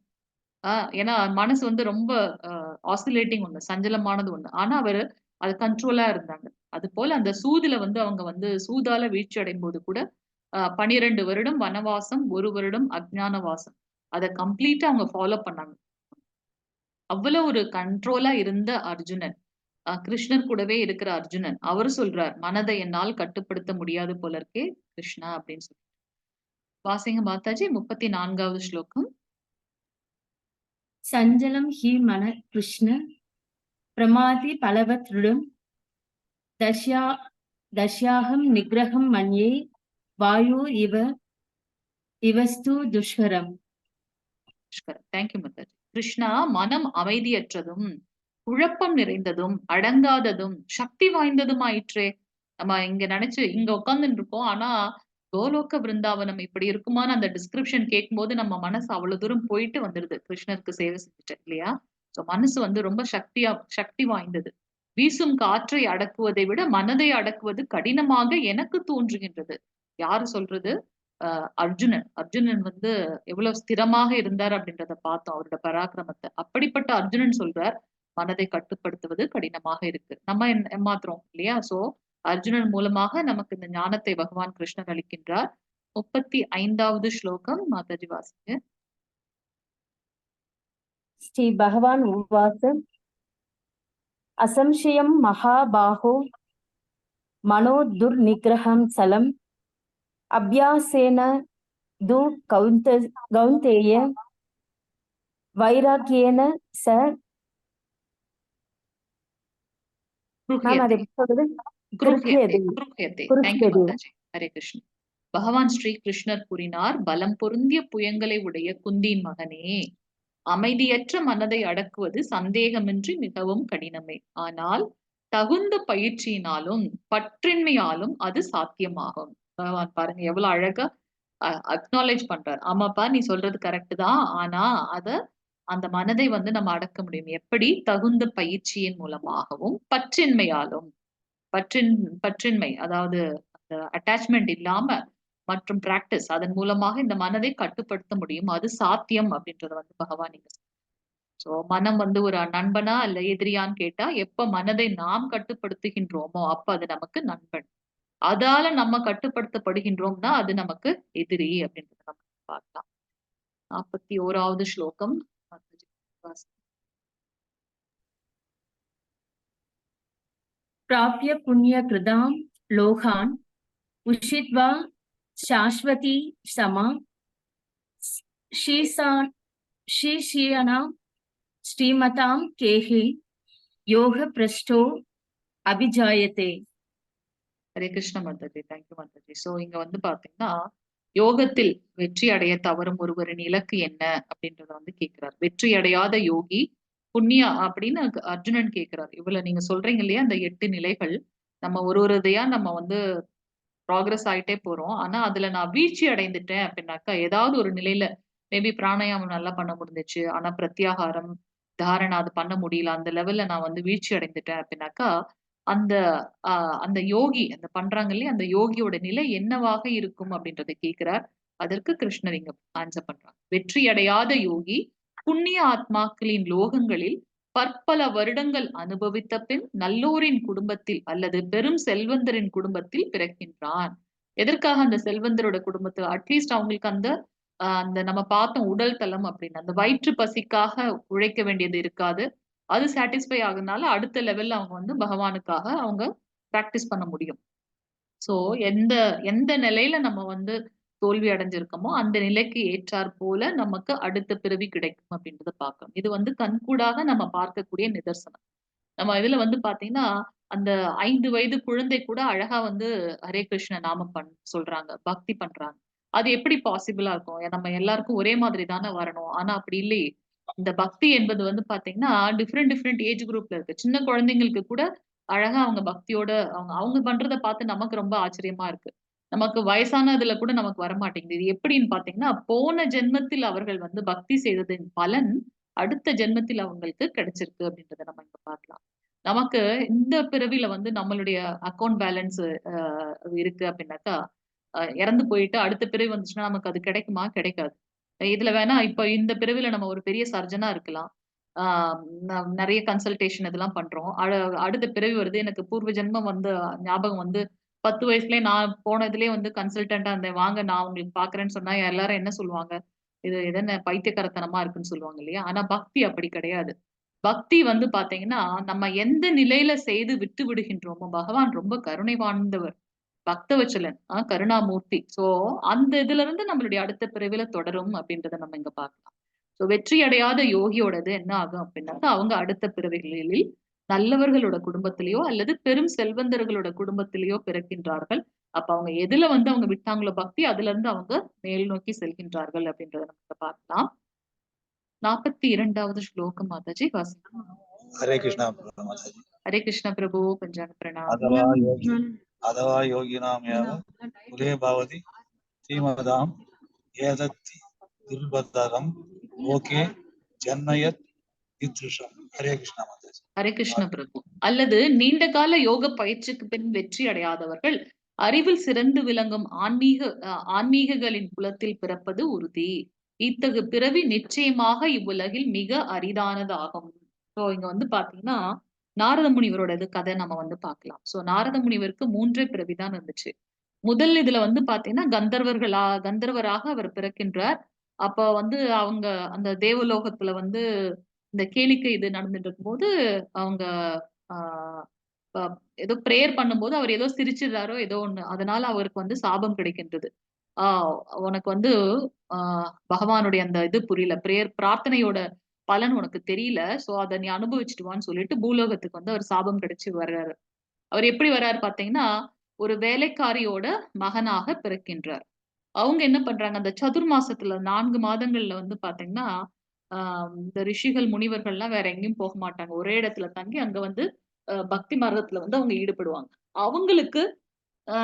ஏன்னா மனசு வந்து ரொம்ப ஆசிலேட்டிங் ஒண்ணு, சஞ்சலமானது ஒண்ணு. ஆனா அவரு அது கண்ட்ரோலா இருந்தாங்க. அது போல அந்த சூதுல வந்து அவங்க வந்து சூதால வீழ்ச்சி அடையும் போது கூட 12 வருடம் வனவாசம், 1 வருடம் அஜ்ஞானவாசம். அத கம்ப்ளீட்டா அவங்க ஃபாலோ பண்ணாங்க. அவ்வளவு ஒரு கண்ட்ரோலா இருந்த அர்ஜுனன், கிருஷ்ணர் கூடவே இருக்கிற அர்ஜுனன், அவரு சொல்றார், "மனதை என்னால் கட்டுப்படுத்த முடியாது போல இருக்கே கிருஷ்ணா" அப்படின்னு சொல்லி. வாசிங்க மாதாஜி 34வது ஸ்லோகம். சஞ்சலம் ஹி மன கிருஷ்ண பிரமாதி பலவத் ருடம் தஸ்யா தஸ்யாஹம் நிக்ரஹம் மன்யே வாயு இவஸ்து துஷ்கரம். தேங்க்யூ மாதாஜி. கிருஷ்ணா மனம் அமைதியற்றதும், குழப்பம் நிறைந்ததும், அடங்காததும், சக்தி வாய்ந்ததும் ஆயிற்றே. நம்ம இங்க நினைச்சு இங்க உட்கார்ந்துட்டு இருக்கோம். ஆனா கோலோக விருந்தாவனம் இப்படி இருக்குமான்னு அந்த டிஸ்கிரிப்ஷன் கேட்கும்போது நம்ம மனசு அவ்வளவு தூரம் போயிட்டு வந்துருது. கிருஷ்ணருக்கு சேவை செஞ்சுட்டு இல்லையா? சோ மனசு வந்து ரொம்ப சக்தி வாய்ந்தது. வீசும் காற்றை அடக்குவதை விட மனதை அடக்குவது கடினமாக எனக்கு தோன்றுகின்றது. யாரு சொல்றது? அர்ஜுனன். அர்ஜுனன் வந்து எவ்வளவு ஸ்திரமாக இருந்தார் அப்படின்றத பார்த்தோம். அவரோட பராக்கிரமத்தை. அப்படிப்பட்ட அர்ஜுனன் சொல்றார், மனதை கட்டுப்படுத்துவது கடினமாக இருக்கு. நம்ம ஏமாத்துறோம் இல்லையா? சோ அர்ஜுனன் மூலமாக நமக்கு இந்த ஞானத்தை பகவான் கிருஷ்ணன் அளிக்கின்றார். 35வது ஸ்லோகம் மாதாஜி வாசிங்க. ஸ்ரீ பகவான் உவாச அசம்சயம் மகாபாஹோ மனோ துர்நிகிரகம் சலம் அபியாசேன து கௌந்தேய வைராக்கியேன ச. மேம் அது எப்படி சொல்றது? குருஹ்யதே. குருஹ்யதே. தேங்க்யூ மாதாஜி. ஹரே கிருஷ்ண. பகவான் ஸ்ரீ கிருஷ்ணர் கூறினார், பலம் பொருந்திய புயங்களை உடைய குந்தியின் மகனே, அமைதியற்ற மனதை அடக்குவது சந்தேகமின்றி மிகவும் கடினமே. ஆனால் தகுந்த பயிற்சியினாலும் பற்றின்மையாலும் அது சாத்தியமாகும். பகவான் பாருங்க எவ்வளவு அழகா அக்னாலேஜ் பண்றார். ஆமாப்பா நீ சொல்றது கரெக்ட் தான். ஆனா அந்த மனதை வந்து நம்ம அடக்க முடியும். எப்படி? தகுந்த பயிற்சியின் மூலமாகவும் பற்றின்மையாலும். பற்றின்மை அதாவது அந்த அட்டாச்மெண்ட் இல்லாம மற்றும் பிராக்டிஸ் அதன் மூலமாக இந்த மனதை கட்டுப்படுத்த முடியும். அது சாத்தியம் அப்படின்றத வந்து பகவான் இங்க. சோ மனம் வந்து ஒரு நண்பனா இல்ல எதிரியான்னு கேட்டா, எப்ப மனதை நாம் கட்டுப்படுத்துகின்றோமோ அப்ப அது நமக்கு நண்பன். அதால நம்ம கட்டுப்படுத்தப்படுகின்றோம்னா அது நமக்கு எதிரி அப்படின்றத நம்ம பார்க்கலாம். 41வது ஸ்லோகம். பிராப்ய புண்ணிய கிருதாம் லோகான் உஷித்வா சாஸ்வதி சமா ஸ்ரீஷியனா ஸ்ரீமதாம் கேஹி யோக பிரஷ்டோ அபிஜாயதே. ஹரே கிருஷ்ண மாதாஜி. தேங்க்யூ மாதாஜி. சோ இங்க வந்து பாத்தீங்கன்னா யோகத்தில் வெற்றி அடைய தவறும் ஒருவரின் இலக்கு என்ன அப்படின்றத வந்து கேட்கிறார். வெற்றி அடையாத யோகி புண்ணியா அப்படின்னு அர்ஜுனன் கேட்கிறார். இவ்வளவு நீங்க சொல்றீங்க இல்லையா அந்த 8 நிலைகள், நம்ம ஒரு இதையா நம்ம வந்து ப்ராக்ரஸ் ஆயிட்டே போறோம். ஆனா அதுல நான் வீழ்ச்சி அடைந்துட்டேன் அப்படின்னாக்கா, ஏதாவது ஒரு நிலையில மேபி பிராணாயாமம் நல்லா பண்ண முடிஞ்சுச்சு. ஆனா பிரத்யாகாரம், தாரணா அது பண்ண முடியல. அந்த லெவல்ல நான் வந்து வீழ்ச்சி அடைந்துட்டேன் அப்படின்னாக்கா, அந்த அந்த யோகி அந்த பண்றாங்க இல்லையா, அந்த யோகியோட நிலை என்னவாக இருக்கும் அப்படின்றத கேட்கிறார். அதற்கு கிருஷ்ணர் இங்க ஆன்சர் பண்றாங்க. வெற்றி அடையாத யோகி புண்ணிய ஆத்மாக்களின் லோகங்களில் பற்பல வருடங்கள் அனுபவித்த பின் நல்லோரின் குடும்பத்தில் அல்லது பெரும் செல்வந்தரின் குடும்பத்தில் பிறக்கின்றான். எதற்காக அந்த செல்வந்தரோட குடும்பத்துல அட்லீஸ்ட் அவங்களுக்கு அந்த அந்த நம்ம பார்த்தோம் உடல் தளம் அப்படின்னு அந்த வயிற்று பசிக்காக உழைக்க வேண்டியது இருக்காது. அது சாட்டிஸ்ஃபை ஆகுறதுனால அடுத்த லெவல்ல அவங்க வந்து பகவானுக்காக அவங்க பிராக்டிஸ் பண்ண முடியும். சோ எந்த எந்த நிலையில நம்ம வந்து தோல்வி அடைஞ்சிருக்கோமோ அந்த நிலைக்கு ஏற்றாற் போல நமக்கு அடுத்த பிறவி கிடைக்கும் அப்படின்றத பார்க்கணும். இது வந்து கண்கூடாக நம்ம பார்க்கக்கூடிய நிதர்சனம். நம்ம இதுல வந்து பாத்தீங்கன்னா அந்த 5 வயது குழந்தை கூட அழகா வந்து ஹரே கிருஷ்ண நாமம் சொல்றாங்க, பக்தி பண்றாங்க. அது எப்படி பாசிபிளா இருக்கும்? நம்ம எல்லாருக்கும் ஒரே மாதிரி தானே வரணும். ஆனா அப்படி இல்லையே. இந்த பக்தி என்பது வந்து பாத்தீங்கன்னா டிஃபரெண்ட் ஏஜ் குரூப்ல இருக்கு. சின்ன குழந்தைங்களுக்கு கூட அழகா அவங்க பக்தியோட அவங்க அவங்க பண்றத பார்த்து நமக்கு ரொம்ப ஆச்சரியமா இருக்கு. நமக்கு வயசானதுல கூட நமக்கு வரமாட்டேங்குது. இது எப்படின்னு பார்த்தீங்கன்னா, போன ஜென்மத்தில் அவர்கள் வந்து பக்தி செய்ததின் பலன், அடுத்த ஜென்மத்தில் அவங்களுக்கு கிடைச்சிருக்கு அப்படின்றத நம்ம இங்க பார்க்கலாம். நமக்கு இந்த பிறவில வந்து நம்மளுடைய அக்கவுண்ட் பேலன்ஸ் இருக்கு அப்படின்னாக்கா, இறந்து போயிட்டு அடுத்த பிறவி வந்துச்சுன்னா நமக்கு அது கிடைக்குமா? கிடைக்காது. இதுல வேணா இப்ப இந்த பிறவில நம்ம ஒரு பெரிய சர்ஜனா இருக்கலாம். ஆ நெறைய கன்சல்டேஷன் இதெல்லாம் பண்றோம். அடுத்த பிறவி வருது. எனக்கு பூர்வ ஜென்மம் வந்து ஞாபகம் வந்து 10 வயசுலயே நான் போனதுலயே வந்து கன்சல்டன்ட்டா இருந்தேன். வாங்க நான் உங்களுக்கு பார்க்குறேன்னு சொன்னா எல்லாரும் என்ன சொல்லுவாங்க? இது என்ன பைத்தியக்காரத்தனமா இருக்குன்னு சொல்லுவாங்க இல்லையா? ஆனா பக்தி அப்படி கிடையாது. பக்தி வந்து பார்த்தீங்கன்னா, நம்ம எந்த நிலையில செய்து விட்டு விடுகின்றோமோ, பகவான் ரொம்ப கருணை வாய்ந்தவர். பக்தவச்சலன், கருணாமூர்த்தி. சோ அந்த இதுலருந்து நம்மளுடைய அடுத்த பிறவில தொடரும் அப்படின்றத நம்ம இங்க பார்க்கலாம். சோ வெற்றி அடையாத யோகியோடது என்ன ஆகும் அப்படின்னாக்கா, அவங்க அடுத்த பிறவிகளில் நல்லவர்களோட குடும்பத்திலயோ அல்லது பெரும் செல்வந்தர்களோட குடும்பத்திலயோ பிறக்கின்றார்கள். அப்ப அவங்க எதுல வந்து அவங்க விட்டாங்களோ பக்தி, அதுலருந்து அவங்க மேல் நோக்கி செல்கின்றார்கள் அப்படின்றத நம்ம பார்க்கலாம். 42வது ஸ்லோகம் மாதாஜி வாசிங்க. हरे कृष्णा माताजी। हरे कृष्ण प्रभु, पंचांग प्रणाम। अथवा योगिनामेव कुले भवति श्रीमदां एतत् दुर्बद्धकं लोके जन्मयत् ईदृशम्। हरे कृष्णा माताजी। ஹரே கிருஷ்ண பிரபு. அல்லது நீண்ட கால யோக பயிற்சிக்கு பின் வெற்றி அடையாதவர்கள் அறிவில் சிறந்து விளங்கும் ஆன்மீகங்களின் குலத்தில் பிறப்பது உறுதி. இத்தகு பிறவி நிச்சயமாக இவ்வுலகில் மிக அரிதானதாகும். சோ இங்க வந்து பாத்தீங்கன்னா நாரத முனிவரோட கதை நம்ம வந்து பார்க்கலாம். சோ நாரத முனிவருக்கு 3 பிறவிதான் இருந்துச்சு. முதல் இதுல வந்து பாத்தீங்கன்னா கந்தர்வராக அவர் பிறக்கின்றார். அப்ப வந்து அவங்க அந்த தேவலோகத்துல வந்து இந்த கேளிக்கை இது நடந்துட்டு இருக்கும்போது அவங்க ஆஹ் ஏதோ பிரேயர் பண்ணும்போது அவர் ஏதோ சிரிச்சிடுறாரோ ஏதோ ஒண்ணு. அதனால அவருக்கு வந்து சாபம் கிடைக்கின்றது. உனக்கு வந்து பகவானுடைய அந்த இது புரியல. பிரார்த்தனையோட பலன் உனக்கு தெரியல. சோ அத நீ அனுபவிச்சுட்டு வான்னு சொல்லிட்டு பூலோகத்துக்கு வந்து அவர் சாபம் கிடைச்சு வர்றாரு. அவர் எப்படி வர்றாரு பாத்தீங்கன்னா, ஒரு வேலைக்காரியோட மகனாக பிறக்கின்றார். அவங்க என்ன பண்றாங்க, அந்த சதுர்மாசத்துல 4 மாதங்கள்ல வந்து பாத்தீங்கன்னா, இந்த ரிஷிகள், முனிவர்கள்லாம் வேற எங்கேயும் போக மாட்டாங்க. ஒரே இடத்துல தங்கி அங்க வந்து பக்தி மார்க்கத்துல வந்து அவங்க ஈடுபடுவாங்க. அவங்களுக்கு அ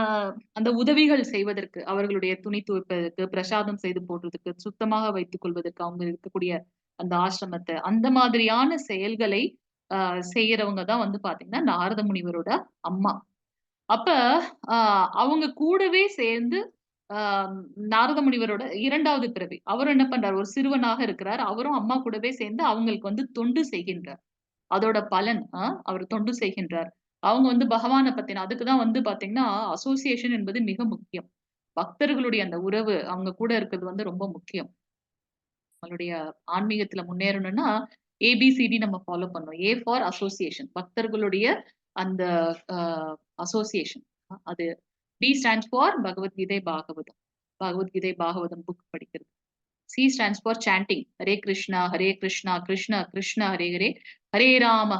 அந்த உதவிகள் செய்வதற்கு, அவர்களுடைய துணி துவைப்பதற்கு, பிரசாதம் செய்து போடுறதுக்கு, சுத்தமாக வைத்துக் கொள்வதற்கு, அவங்க இருக்கக்கூடிய அந்த ஆசிரமத்த, அந்த மாதிரியான செயல்களை செய்யறவங்க தான் வந்து பாத்தீங்கன்னா, நாரத முனிவரோட அம்மா. அப்ப அ அவங்க கூடவே சேர்ந்து அ நாரத முனிவரோட 2வது பிறவி. அவரும் என்ன பண்றாரு, ஒரு சிறுவனாக இருக்கிறார். அவரும் அம்மா கூடவே சேர்ந்து அவங்களுக்கு வந்து தொண்டு செய்கின்றார். அதோட பலன் அவர் தொண்டு செய்கின்றார். அவங்க வந்து பகவான பத்தின அதுக்கு தான் வந்து பாத்தீங்கன்னா, அசோசியேஷன் என்பது மிக முக்கியம். பக்தர்களுடைய அந்த உறவு, அவங்க கூட இருக்கிறது வந்து ரொம்ப முக்கியம். நம்மளுடைய ஆன்மீகத்துல முன்னேறணும்னா, ஏபிசிடி நம்ம ஃபாலோ பண்ணணும். A for association. பக்தர்களுடைய அந்த அ அசோசியேஷன். அது B stands for Bhagavad Gita Bhagavatam. Bhagavad Gita Bhagavatam book படிக்கிறது. C stands for chanting. Hare Krishna, Krishna Krishna Hare Hare, Hare Rama,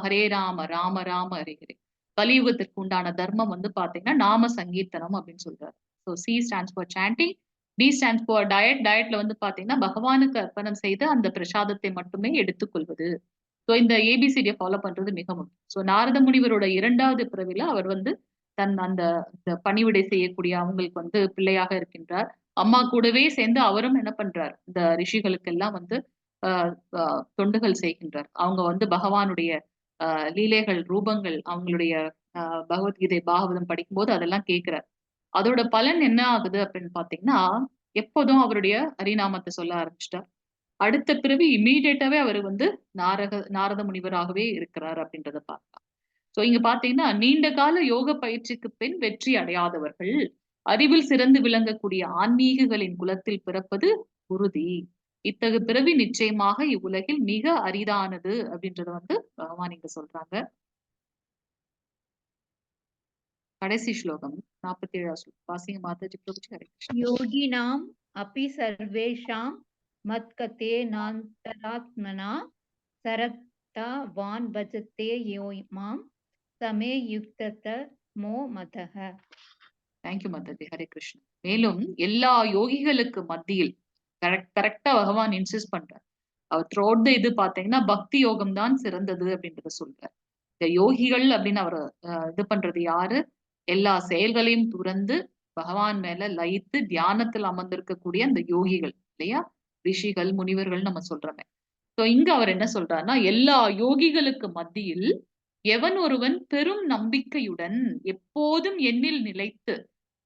Rama Rama Hare Hare. கலியுகத்திற்கு உண்டான தர்மம் வந்து பாத்தீங்கன்னா, நாம சங்கீர்த்தனம் அப்படின்னு சொல்றாரு. So C stands for chanting. D stands for diet. டயட்ல வந்து பாத்தீங்கன்னா, பகவானுக்கு அர்ப்பணம் செய்து அந்த பிரசாதத்தை மட்டுமே எடுத்துக்கொள்வது. ஸோ இந்த ஏபிசிடியை ஃபாலோ பண்றது மிக முக்கியம். ஸோ நாரத முனிவரோட 2வது பிறவில அவர் வந்து தன் அந்த பணிவிடை செய்யக்கூடிய அவங்களுக்கு வந்து பிள்ளையாக இருக்கின்றார். அம்மா கூடவே சேர்ந்து அவரும் என்ன பண்றார், இந்த ரிஷிகளுக்கு எல்லாம் வந்து தொண்டுகள் செய்கின்றார். அவங்க வந்து பகவானுடைய லீலைகள், ரூபங்கள், அவங்களுடைய பகவத்கீதை பாகவதம் படிக்கும்போது அதெல்லாம் கேட்கிறார். அதோட பலன் என்ன ஆகுது அப்படின்னு பாத்தீங்கன்னா, எப்போதும் அவருடைய ஹரிநாமத்தை சொல்ல ஆரம்பிச்சிட்டார். அடுத்த பிறவி இம்மீடியட்டாவே அவர் வந்து நாரத முனிவராகவே இருக்கிறார் அப்படின்றத பார்க்கலாம். சோ இங்க பாத்தீங்கன்னா, நீண்ட கால யோக பயிற்சிக்கு பின் வெற்றி அடையாதவர்கள் அறிவில் சிறந்து விளங்கக்கூடிய ஆன்மீகங்களின் குலத்தில் பிறப்பது உறுதி. இத்தகு பிறவி நிச்சயமாக இவ்வுலகில் மிக அரிதானது அப்படின்றத வந்து பகவான் இங்க சொல்றாங்க. கடைசி ஸ்லோகம் 47வது ஸ்லோகம் வாசிங்க மாதாஜி பிரபுஜி. ஹரே கிருஷ்ணா. योगिनाम् अपि सर्वेषां मत्कथेनान्तरात्मना सरक्ता वान् भजते यो मां समे युक्ततमो मतः. தேங்க்யூ மாதாஜி. ஹரே கிருஷ்ணா. மேலும் எல்லா யோகிகளுக்கு மத்தியில் கரெக்டா பகவான் இன்சிஸ்ட் பண்றார். அவர் த்ரோட் இது பாத்தீங்கன்னா பக்தி யோகம் தான் சிறந்தது அப்படின்றத சொல்றார். இந்த யோகிகள் அப்படின்னு அவர் இது பண்றது யாரு, எல்லா செயல்களையும் துறந்து பகவான் மேல லயித்து தியானத்தில் அமர்ந்திருக்கக்கூடிய அந்த யோகிகள் இல்லையா, ரிஷிகள், முனிவர்கள் நம்ம சொல்றோமே. சோ இங்க அவர் என்ன சொல்றாருன்னா, எல்லா யோகிகளுக்கு மத்தியில் எவன் ஒருவன் பெரும் நம்பிக்கையுடன் எப்போதும் என்னில் நிலைத்து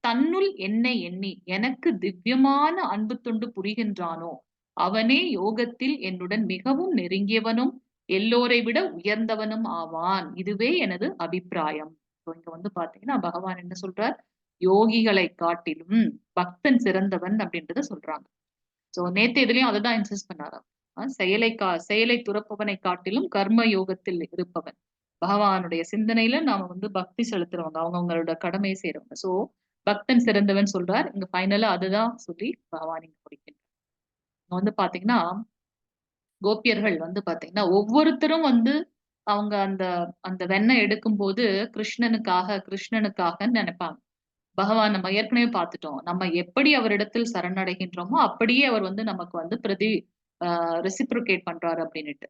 தன்னுள் என்னை எண்ணி எனக்கு திவ்யமான அன்பு தொண்டு புரிகின்றானோ அவனே யோகத்தில் என்னுடன் மிகவும் நெருங்கியவனும் எல்லோரை விட உயர்ந்தவனும் ஆவான். இதுவே எனது அபிப்பிராயம். இங்க வந்து பாத்தீங்கன்னா பகவான் என்ன சொல்றார், யோகிகளை காட்டிலும் பக்தன் சிறந்தவன் அப்படின்றத சொல்றாங்க. சோ நேத்து இதுலயும் அததான் இன்சிஸ்ட் பண்ணாரு. செயலை துறப்பவனை காட்டிலும் கர்ம யோகத்தில் இருப்பவன். பகவானுடைய சிந்தனையில நாம வந்து பக்தி செலுத்துறவங்க, அவங்களோட கடமையை செய்யறவங்க. சோ பக்தன் சிறந்தவன் சொல்றார். இங்க ஃபைனலா அதுதான் சொல்லி பகவான் இங்க முடிக்கின்றார். இங்க வந்து பாத்தீங்கன்னா கோபியர்கள் வந்து பாத்தீங்கன்னா ஒவ்வொருத்தரும் வந்து அவங்க அந்த அந்த வெண்ணெய் எடுக்கும்போது கிருஷ்ணனுக்காக நினைப்பாங்க. பகவான் நம்ம ஏற்கனவே பார்த்துட்டோம். நம்ம எப்படி அவரிடத்தில் சரணடைகின்றோமோ அப்படியே அவர் வந்து நமக்கு வந்து ரெசிப்ரோகேட் பண்றாரு அப்படின்னுட்டு.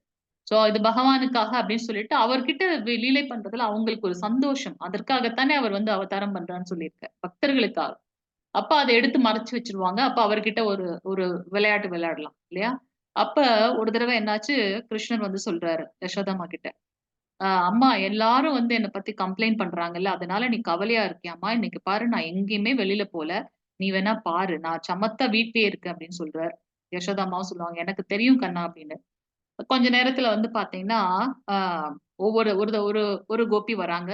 சோ இது பகவானுக்காக அப்படின்னு சொல்லிட்டு அவர்கிட்ட லீலை பண்றதுல அவங்களுக்கு ஒரு சந்தோஷம். அதற்காகத்தானே அவர் வந்து அவதாரம் பண்றான்னு சொல்லியிருக்கார். பக்தர்களுக்காக. அப்ப அதை எடுத்து மறைச்சு வச்சிருவாங்க. அப்ப அவர்கிட்ட ஒரு ஒரு விளையாட்டு விளையாடலாம் இல்லையா? அப்ப ஒரு தடவை என்னாச்சு, கிருஷ்ணர் வந்து சொல்றாரு யசோதாம்மா கிட்ட. அம்மா எல்லாரும் வந்து என்ன பத்தி கம்ப்ளைண்ட் பண்றாங்கல்ல, அதனால நீ கவலையா இருக்கியாம்மா? இன்னைக்கு பாரு நான் எங்கேயுமே வெளியில போல. நீ வேணா பாரு. நான் சமத்தா வீட்லயே இருக்கேன் அப்படின்னு சொல்றாரு. யசோதாம்மாவும் சொல்லுவாங்க, எனக்கு தெரியும் கண்ணா அப்படின்னு. கொஞ்ச நேரத்துல வந்து பாத்தீங்கன்னா, ஆ ஒவ்வொரு ஒரு ஒரு ஒரு கோபி வராங்க.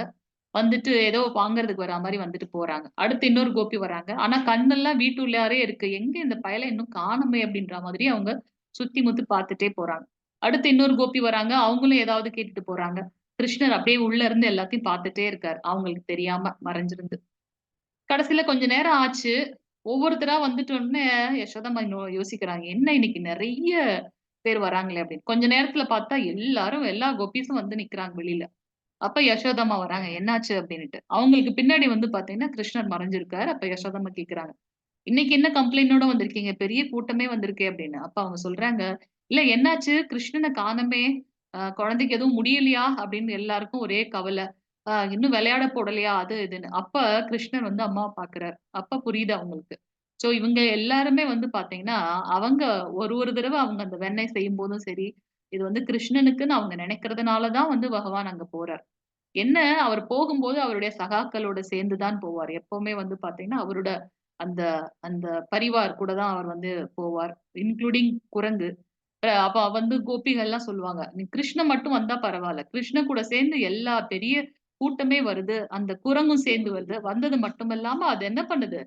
வந்துட்டு ஏதோ வாங்குறதுக்கு வரா மாரி வந்துட்டு போறாங்க. அடுத்து இன்னொரு கோபி வராங்க. ஆனா கண்ணெல்லாம் வீட்டுள்ளாரே இருக்கு. எங்க இந்த பயல இன்னும் காணோமே அப்படின்ற மாதிரி அவங்க சுத்தி முத்தி பார்த்துட்டே போறாங்க. அடுத்து இன்னொரு கோபி வராங்க. அவங்களும் ஏதாவது கேட்டுட்டு போறாங்க. கிருஷ்ணர் அப்படியே உள்ள இருந்து எல்லாத்தையும் பார்த்துட்டே இருக்காரு. அவங்களுக்கு தெரியாம மறைஞ்சிருந்து. கடைசியில கொஞ்ச நேரம் ஆச்சு. ஒவ்வொருத்தரா வந்துட்டோனே யசோதம்மா யோசிக்கிறாங்க. என்ன இன்னைக்கு நெறைய பேர் வராங்களே அப்படின்னு. கொஞ்ச நேரத்துல பார்த்தா எல்லா கோபிஸும் வந்து நிக்கிறாங்க வெளியில. அப்ப யசோதம்மா வராங்க. என்னாச்சு அப்படின்னுட்டு. அவங்களுக்கு பின்னாடி வந்து பார்த்தீங்கன்னா, கிருஷ்ணர் மறைஞ்சிருக்காரு. அப்ப யசோதம்மா கேட்குறாங்க. இன்னைக்கு என்ன கம்ப்ளைண்டோட வந்திருக்கீங்க? பெரிய கூட்டமே வந்திருக்கே அப்படின்னு. அப்ப அவங்க சொல்றாங்க, "இல்ல என்னாச்சு? கிருஷ்ணன காணோமே! குழந்தைக்கு எதுவும் முடியலையா?" அப்படின்னு எல்லாருக்கும் ஒரே கவலை. இன்னும் விளையாட போடலையா? அது இதுன்னு. அப்ப கிருஷ்ணர் வந்து அம்மாவ பார்க்குறாரு. அப்ப புரியுது அவங்களுக்கு. சோ இவங்க எல்லாருமே வந்து பார்த்தீங்கன்னா, அவங்க ஒரு தடவ அவங்க அந்த வெண்ணெய் செய்யும்போதும் சரி, இது வந்து கிருஷ்ணனுக்குன்னு அவங்க நினைக்கிறதுனால தான் வந்து பகவான் அங்க போறார். என்ன அவர் போகும்போது அவருடைய சகாக்களோட சேர்ந்து தான் போவார். எப்பவுமே வந்து பார்த்தீங்கன்னா, அவரோட அந்த அந்த பரிவார் கூட தான் அவர் வந்து போவார். இன்க்ளூடிங் குரங்கு. அப்ப வந்து கோபிகள்லாம் சொல்லுவாங்க. "நீ கிருஷ்ணன் மட்டும் வந்தா பரவால்ல. கிருஷ்ணன் கூட சேர்ந்து எல்லா பெரிய கூட்டமே வருது. அந்த குரங்கும் சேர்ந்து வருது. வந்தது மட்டுமல்லாம அது என்ன பண்ணுது?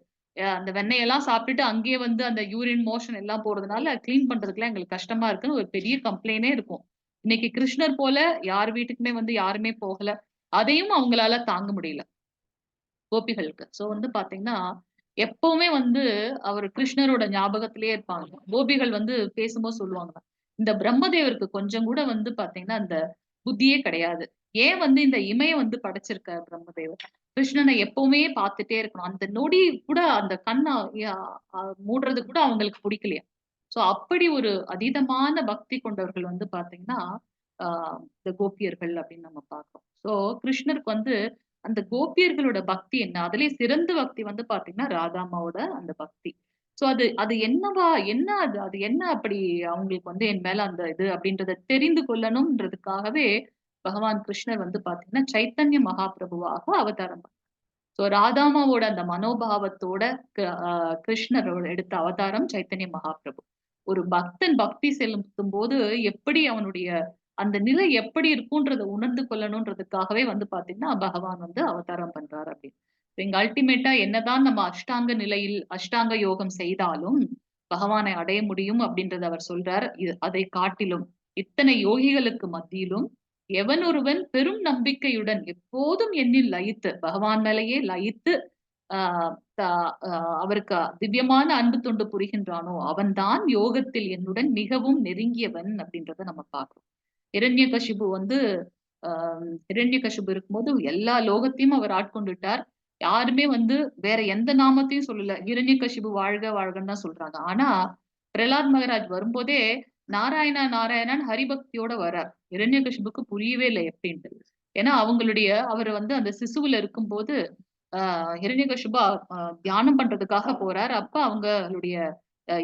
அந்த வெண்ணெயெல்லாம் சாப்பிட்டுட்டு அங்கேயே வந்து அந்த யூரின், மோஷன் எல்லாம் போறதுனால கிளீன் பண்றதுக்குலாம் எங்களுக்கு கஷ்டமா இருக்குன்னு" ஒரு பெரிய கம்ப்ளைண்டே இருக்கும். இன்னைக்கு கிருஷ்ணர் போல யார் வீட்டுக்குமே வந்து யாருமே போகல. அதையும் அவங்களால தாங்க முடியல. கோபிகளுக்கு. சோ வந்து பார்த்தீங்கன்னா, எப்பவுமே வந்து அவரு கிருஷ்ணரோட ஞாபகத்திலேயே இருப்பாங்க. கோபிகள் வந்து பேசும்போது சொல்லுவாங்க. இந்த பிரம்மதேவருக்கு கொஞ்சம் கூட வந்து பார்த்தீங்கன்னா, அந்த புத்தியே கிடையாது. ஏன் வந்து இந்த இமைய வந்து படைச்சிருக்கார் பிரம்மதேவர்? கிருஷ்ணனை எப்பவுமே பார்த்துட்டே இருக்கணும். அந்த நொடி கூட அந்த கண்ண ய அ மூடுறது கூட அவங்களுக்கு புடிக்கலையாம். சோ அப்படி ஒரு அதீதமான பக்தி கொண்டவர்கள் வந்து பார்த்தீங்கன்னா, ஆ இந்த கோபியர்கள் அப்படின்னு நம்ம பார்க்கிறோம். சோ கிருஷ்ணருக்கு வந்து அந்த கோபியர்களோட பக்தி என்ன? அதிலேயும் சிறந்த பக்தி வந்து பார்த்தீங்கன்னா, ராதாம்மாவோட அந்த பக்தி. சோ அது அது என்னவா என்ன அது? அது என்ன அப்படி அவங்களுக்கு வந்து என் மேல அந்த இது அப்படின்றத தெரிந்து கொள்ளணும்ன்றதுக்காகவே பகவான் கிருஷ்ணர் வந்து பார்த்தீங்கன்னா, சைத்தன்ய மகாபிரபுவாக அவதாரம் பண்ணார். சோ ராதாம்மாவோட அந்த மனோபாவத்தோட க அ கிருஷ்ணரோட எடுத்த அவதாரம் சைத்தன்ய மகாபிரபு. ஒரு பக்தன் பக்தி செலுத்தும்போது எப்படி அவனுடைய அந்த நிலை எப்படி இருக்கும்ன்றத உணர்ந்து கொள்ளணும்ன்றதுக்காகவே வந்து பார்த்தீங்கன்னா, பகவான் வந்து அவதாரம் பண்றாரு அப்படின்னு. இங்க அல்டிமேட்டா என்னதான் நம்ம அஷ்டாங்க நிலையில் அஷ்டாங்க யோகம் செய்தாலும், பகவானை அடைய முடியும் அப்படின்றத அவர் சொல்றார். அதை காட்டிலும் இத்தனை யோகிகளுக்கு மத்தியிலும் எவனொருவன் பெரும் நம்பிக்கையுடன் எப்போதும் என்னில் லயித்து பகவான் மேலேயே லயித்து ஆ த அ அவருக்கு திவ்யமான அன்பு தொண்டு புரிகின்றானோ, அவன்தான் யோகத்தில் என்னுடன் மிகவும் நெருங்கியவன் அப்படின்றத நம்ம பார்க்கிறோம். இரண்யகசிபு வந்து அ இரண்யகசிபு இருக்கும்போது எல்லா லோகத்தையும் அவர் ஆட்கொண்டுட்டார். யாருமே வந்து வேற எந்த நாமத்தையும் சொல்லல. இரண்யகசிபு வாழ்க வாழ்கன்னு தான் சொல்றாங்க. ஆனா, பிரகலாத் மகராஜ் வரும்போதே நாராயணா நாராயணான்னு ஹரிபக்தியோட வரார். இரண்யகசிபுக்கு புரியவே இல்ல எப்படின்ட்டு. ஏன்னா அவரு வந்து அந்த சிசுவுல இருக்கும்போது ஆ ஹிரண்யகசிபு தியானம் பண்றதுக்காக போறார். அப்ப அவங்களுடைய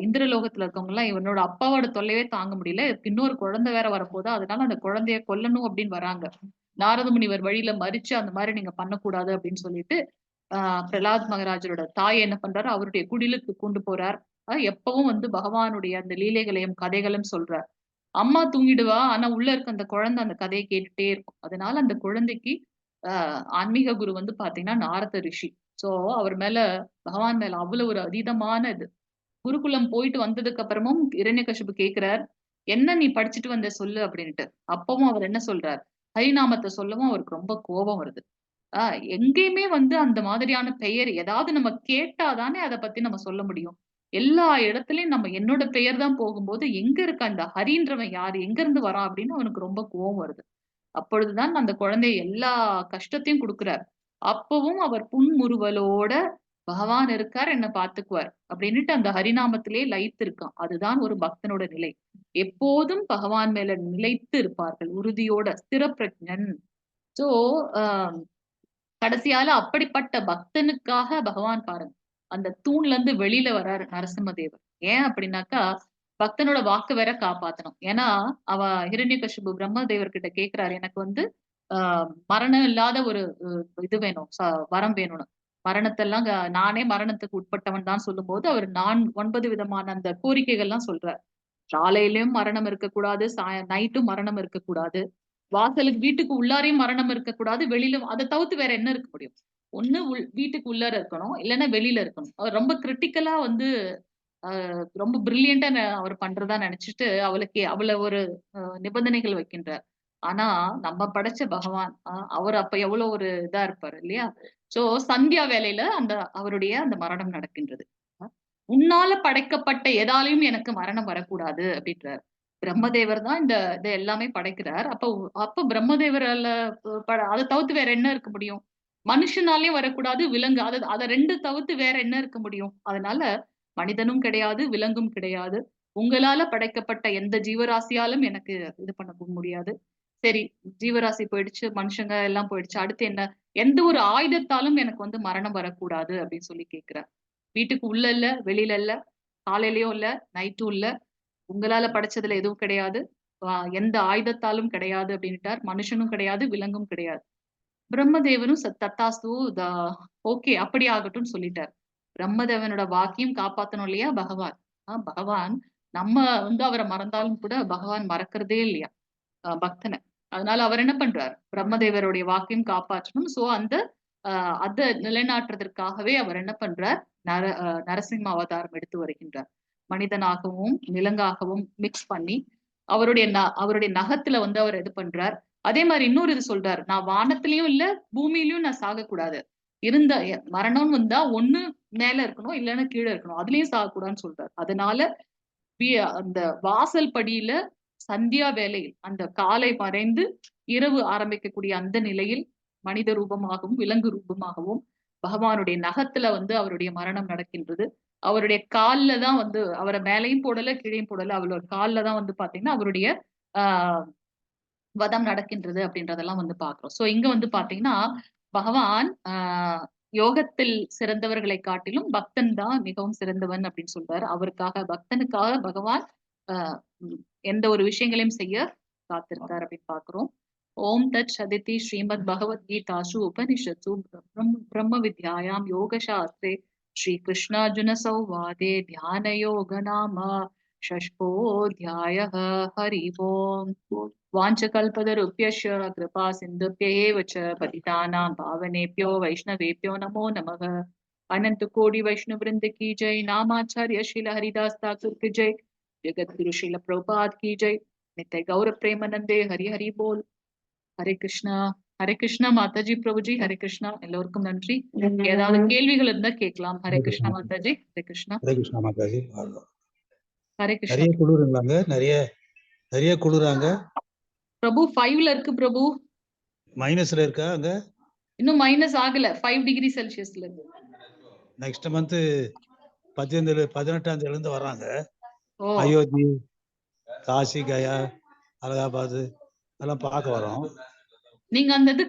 இந்திரலோகத்துல இருக்கவங்கலாம் இவனோட அப்பாவோட தொல்லையே தாங்க முடியல. இதுக்கு இன்னொரு குழந்தை வேற வரப்போதா, அதனால அந்த குழந்தைய கொல்லணும் அப்படின்னு வராங்க. நாரத முனிவர் வழியில மறிச்சு அந்த மாரி நீங்க பண்ணக்கூடாது அப்படின்னு சொல்லிட்டு, ஆ பிரகலாத் மகராஜரோட தாய் என்ன பண்றாரு, அவருடைய குடிலுக்கு கொண்டு போறார். எப்பவும் வந்து பகவானுடைய அந்த லீலைகளையும், கதைகளும் சொல்றார். அம்மா தூங்கிடுவா. ஆனா உள்ள இருக்க அந்த குழந்தை அந்த கதைய கேட்டுட்டே இருக்கும். அதனால அந்த குழந்தைக்கு ஆன்மீக குரு வந்து பார்த்தீங்கன்னா, நாரத ரிஷி. சோ அவர் மேல பகவான் மேல அவ்வளவு ஒரு அதீதமான இது. குருகுலம் போயிட்டு வந்ததுக்கு அப்புறமும் இரண்யகசிபு கேக்குறார், என்ன நீ படிச்சுட்டு வந்த சொல்லு அப்படின்ட்டு. அப்பவும் அவர் என்ன சொல்றார், ஹரிநாமத்தை சொல்லவும் அவருக்கு ரொம்ப கோபம் வருது. எங்கேயுமே வந்து அந்த மாதிரியான பெயர் ஏதாவது நம்ம கேட்டாதானே அதை பத்தி நம்ம சொல்ல முடியும். எல்லா இடத்துலயும் நம்ம என்னோட பெயர் தான் போகும்போது எங்க இருக்க அந்த ஹரின்றவன் யாரு, எங்க இருந்து வரான் அப்படின்னு அவனுக்கு ரொம்ப கோபம் வருது. அப்பொழுதுதான் அந்த குழந்தை எல்லா கஷ்டத்தையும் குடுக்குறார். அப்பவும் அவர் புன்முறுவலோட பகவான் இருக்கார், என்ன பார்த்துக்குவார் அப்படின்னுட்டு அந்த ஹரிநாமத்திலே லயித்து இருக்கான். அதுதான் ஒரு பக்தனோட நிலை. எப்போதும் பகவான் மேல நிலைத்து இருப்பார்கள், உறுதியோட, ஸ்திர பிரஜன். சோ கடைசியால அப்படிப்பட்ட பக்தனுக்காக பகவான் பாருங்க அந்த தூண்ல இருந்து வெளியில வர்றாரு நரசிம்மதேவர். ஏன் அப்படின்னாக்கா பக்தனோட வாக்கு வேற காப்பாத்தணும். ஏன்னா அவ ஹிரண்யகசிபு பிரம்மதேவர் கிட்ட கேக்குறாரு, எனக்கு வந்து மரணம் இல்லாத ஒரு இது வேணும், வரம் வேணும்னு. மரணத்தெல்லாம் நானே மரணத்துக்கு உட்பட்டவன் தான் சொல்லும் போது அவர் 9 விதமான அந்த கோரிக்கைகள்லாம் சொல்றார். காலையிலயும் மரணம் இருக்கக்கூடாது, நைட்டும் மரணம் இருக்கக்கூடாது, வாசலுக்கு வீட்டுக்கு உள்ளாரையும் மரணம் இருக்கக்கூடாது, வெளியில அதை தவிர்த்து வேற என்ன இருக்க முடியும். ஒண்ணு வீட்டுக்கு உள்ளார இருக்கணும், இல்லைன்னா வெளியில இருக்கணும். அவர் ரொம்ப கிரிட்டிக்கலா வந்து ரொம்ப பிரில்லியண்டா அவர் பண்றதா நினைச்சிட்டு அவளை ஒரு நிபந்தனைகள் வைக்கின்றார். ஆனா நம்ம படைச்ச பகவான் அவர் அப்ப எவ்வளவு ஒரு இதா இருப்பாரு இல்லையா. சோ சந்தியா வேலையில அந்த அவருடைய அந்த மரணம் நடக்கின்றது. உன்னால படைக்கப்பட்ட எதாலையும் எனக்கு மரணம் வரக்கூடாது அப்படின்றார். பிரம்மதேவர் தான் இதை எல்லாமே படைக்கிறார். அப்ப பிரம்மதேவரால அதை தவிர்த்து வேற என்ன இருக்க முடியும். மனுஷனாலே வரக்கூடாது, விலங்கு அதை 2 தவிர்த்து வேற என்ன இருக்க முடியும். அதனால மனிதனும் கிடையாது, விலங்கும் கிடையாது. உங்களால படைக்கப்பட்ட எந்த ஜீவராசியாலும் எனக்கு இது பண்ண முடியாது. சரி, ஜீவராசி போயிடுச்சு, மனுஷங்க எல்லாம் போயிடுச்சு, அடுத்து என்ன? எந்த ஒரு ஆயுதத்தாலும் எனக்கு வந்து மரணம் வரக்கூடாது அப்படின்னு சொல்லி கேட்கிறார். வீட்டுக்கு உள்ள இல்ல, வெளியில இல்ல, காலையிலயும் இல்ல, நைட்டும் இல்ல, உங்களால படைச்சதுல எதுவும் கிடையாது, எந்த ஆயுதத்தாலும் கிடையாது அப்படின்ட்டார். மனுஷனும் கிடையாது, விலங்கும் கிடையாது. பிரம்மதேவனும் தத்தாஸ்து ஓகே அப்படி ஆகட்டும்னு சொல்லிட்டார். பிரம்மதேவனோட வாக்கையும் காப்பாத்தணும் இல்லையா பகவான். பகவான் நம்ம வந்து அவரை மறந்தாலும் கூட பகவான் மறக்கிறதே இல்லையா பக்தனை. அதனால அவர் என்ன பண்றார், பிரம்மதேவருடைய வாக்கையும் காப்பாற்றணும். சோ அந்த அதை நிலைநாட்டுறதற்காகவே அவர் என்ன பண்றார், நரசிம்ம அவதாரம் எடுத்து வருகின்றார். மனிதனாகவும் விலங்காகவும் மிக்ஸ் பண்ணி அவருடைய நகத்துல வந்து அவர் இது பண்றார். அதே மாதிரி இன்னொரு இது சொல்றாரு, நான் வானத்திலயும் இல்ல பூமியிலயும் நான் சாகக்கூடாது. இருந்த மரணம் வந்தா ஒண்ணு மேல இருக்கணும், இல்லைன்னா கீழே இருக்கணும், அதுலயும் சாகக்கூடாதுன்னு சொல்றாரு. அதனால அந்த வாசல் படியில சந்தியா வேளையில் அந்த காலை மறைந்து இரவு ஆரம்பிக்கக்கூடிய அந்த நிலையில் மனித ரூபமாகவும் விலங்கு ரூபமாகவும் பகவானுடைய நகத்துல வந்து அவருடைய மரணம் நடக்கின்றது. அவருடைய கால்ல தான் வந்து அவரை மேலையும் போடல கீழையும் போடல, அவரோட கால்ல தான் வந்து பாத்தீங்கன்னா அவருடைய வதம் நடக்கின்றது அப்படின்றதெல்லாம் வந்து பாக்குறோம். சோ இங்க வந்து பாத்தீங்கன்னா பகவான் யோகத்தில் சிறந்தவர்களை காட்டிலும் பக்தன் தான் மிகவும் சிறந்தவன் அப்படின்னு சொல்றாரு. அவருக்காக பக்தனுக்காக பகவான் எந்த ஒரு விஷயங்களையும் செய்ய காத்திருக்கார் அப்படின்னு பாக்குறோம். ஓம் தத் சதிதி ஸ்ரீமத் பகவத்கீதாசு உபனிஷத்சு பிரம்ம வித்யாயாம் யோக சாஸ்திரே ஸ்ரீ கிருஷ்ணார்ஜுன சௌவாதே தியான யோக நாம षष्ठोऽध्यायः हरि ओम् वाञ्छकल्पतरुभ्यश्च कृपा सिन्धुभ्यैव च पतितानां पावनेभ्यो वैष्णवेभ्यो नमो नमः। अनंत कोटि वैष्णव वृंद की जय। नामाचार्य श्रील हरिदास ठाकुर की जय। जगत गुरु श्रील प्रभुपाद की जय। नित्य गौर प्रेमानंदे हरि हरि बोल। हरे कृष्णा माताजी प्रभुजी हरे कृष्णा எல்லோருக்கும் நன்றி. ஏதாவது கேள்விகள் இருந்தா கேட்கலாம். ஹரே கிருஷ்ணா மாதாஜி. ஹரே கிருஷ்ணா. ஹரே கிருஷ்ணா மாதாஜி. ஹரே கிருஷ்ணா. நிறைய குளிருங்களாங்க? நிறைய குளிராங்க. பிரபு 5ல இருக்கு பிரபு. மைனஸ்ல இருக்கா அங்க? இன்னும் மைனஸ் ஆகல, 5 டிகிரி செல்சியஸ்ல இருக்கு. நெக்ஸ்ட் மந்த் 18ஆம் தேதியில இருந்து வர்றாங்க. அயோத்தி, காசி, கயா, அலகாபாத் அதெல்லாம் பார்க்க வரோம். நீங்க அந்த இது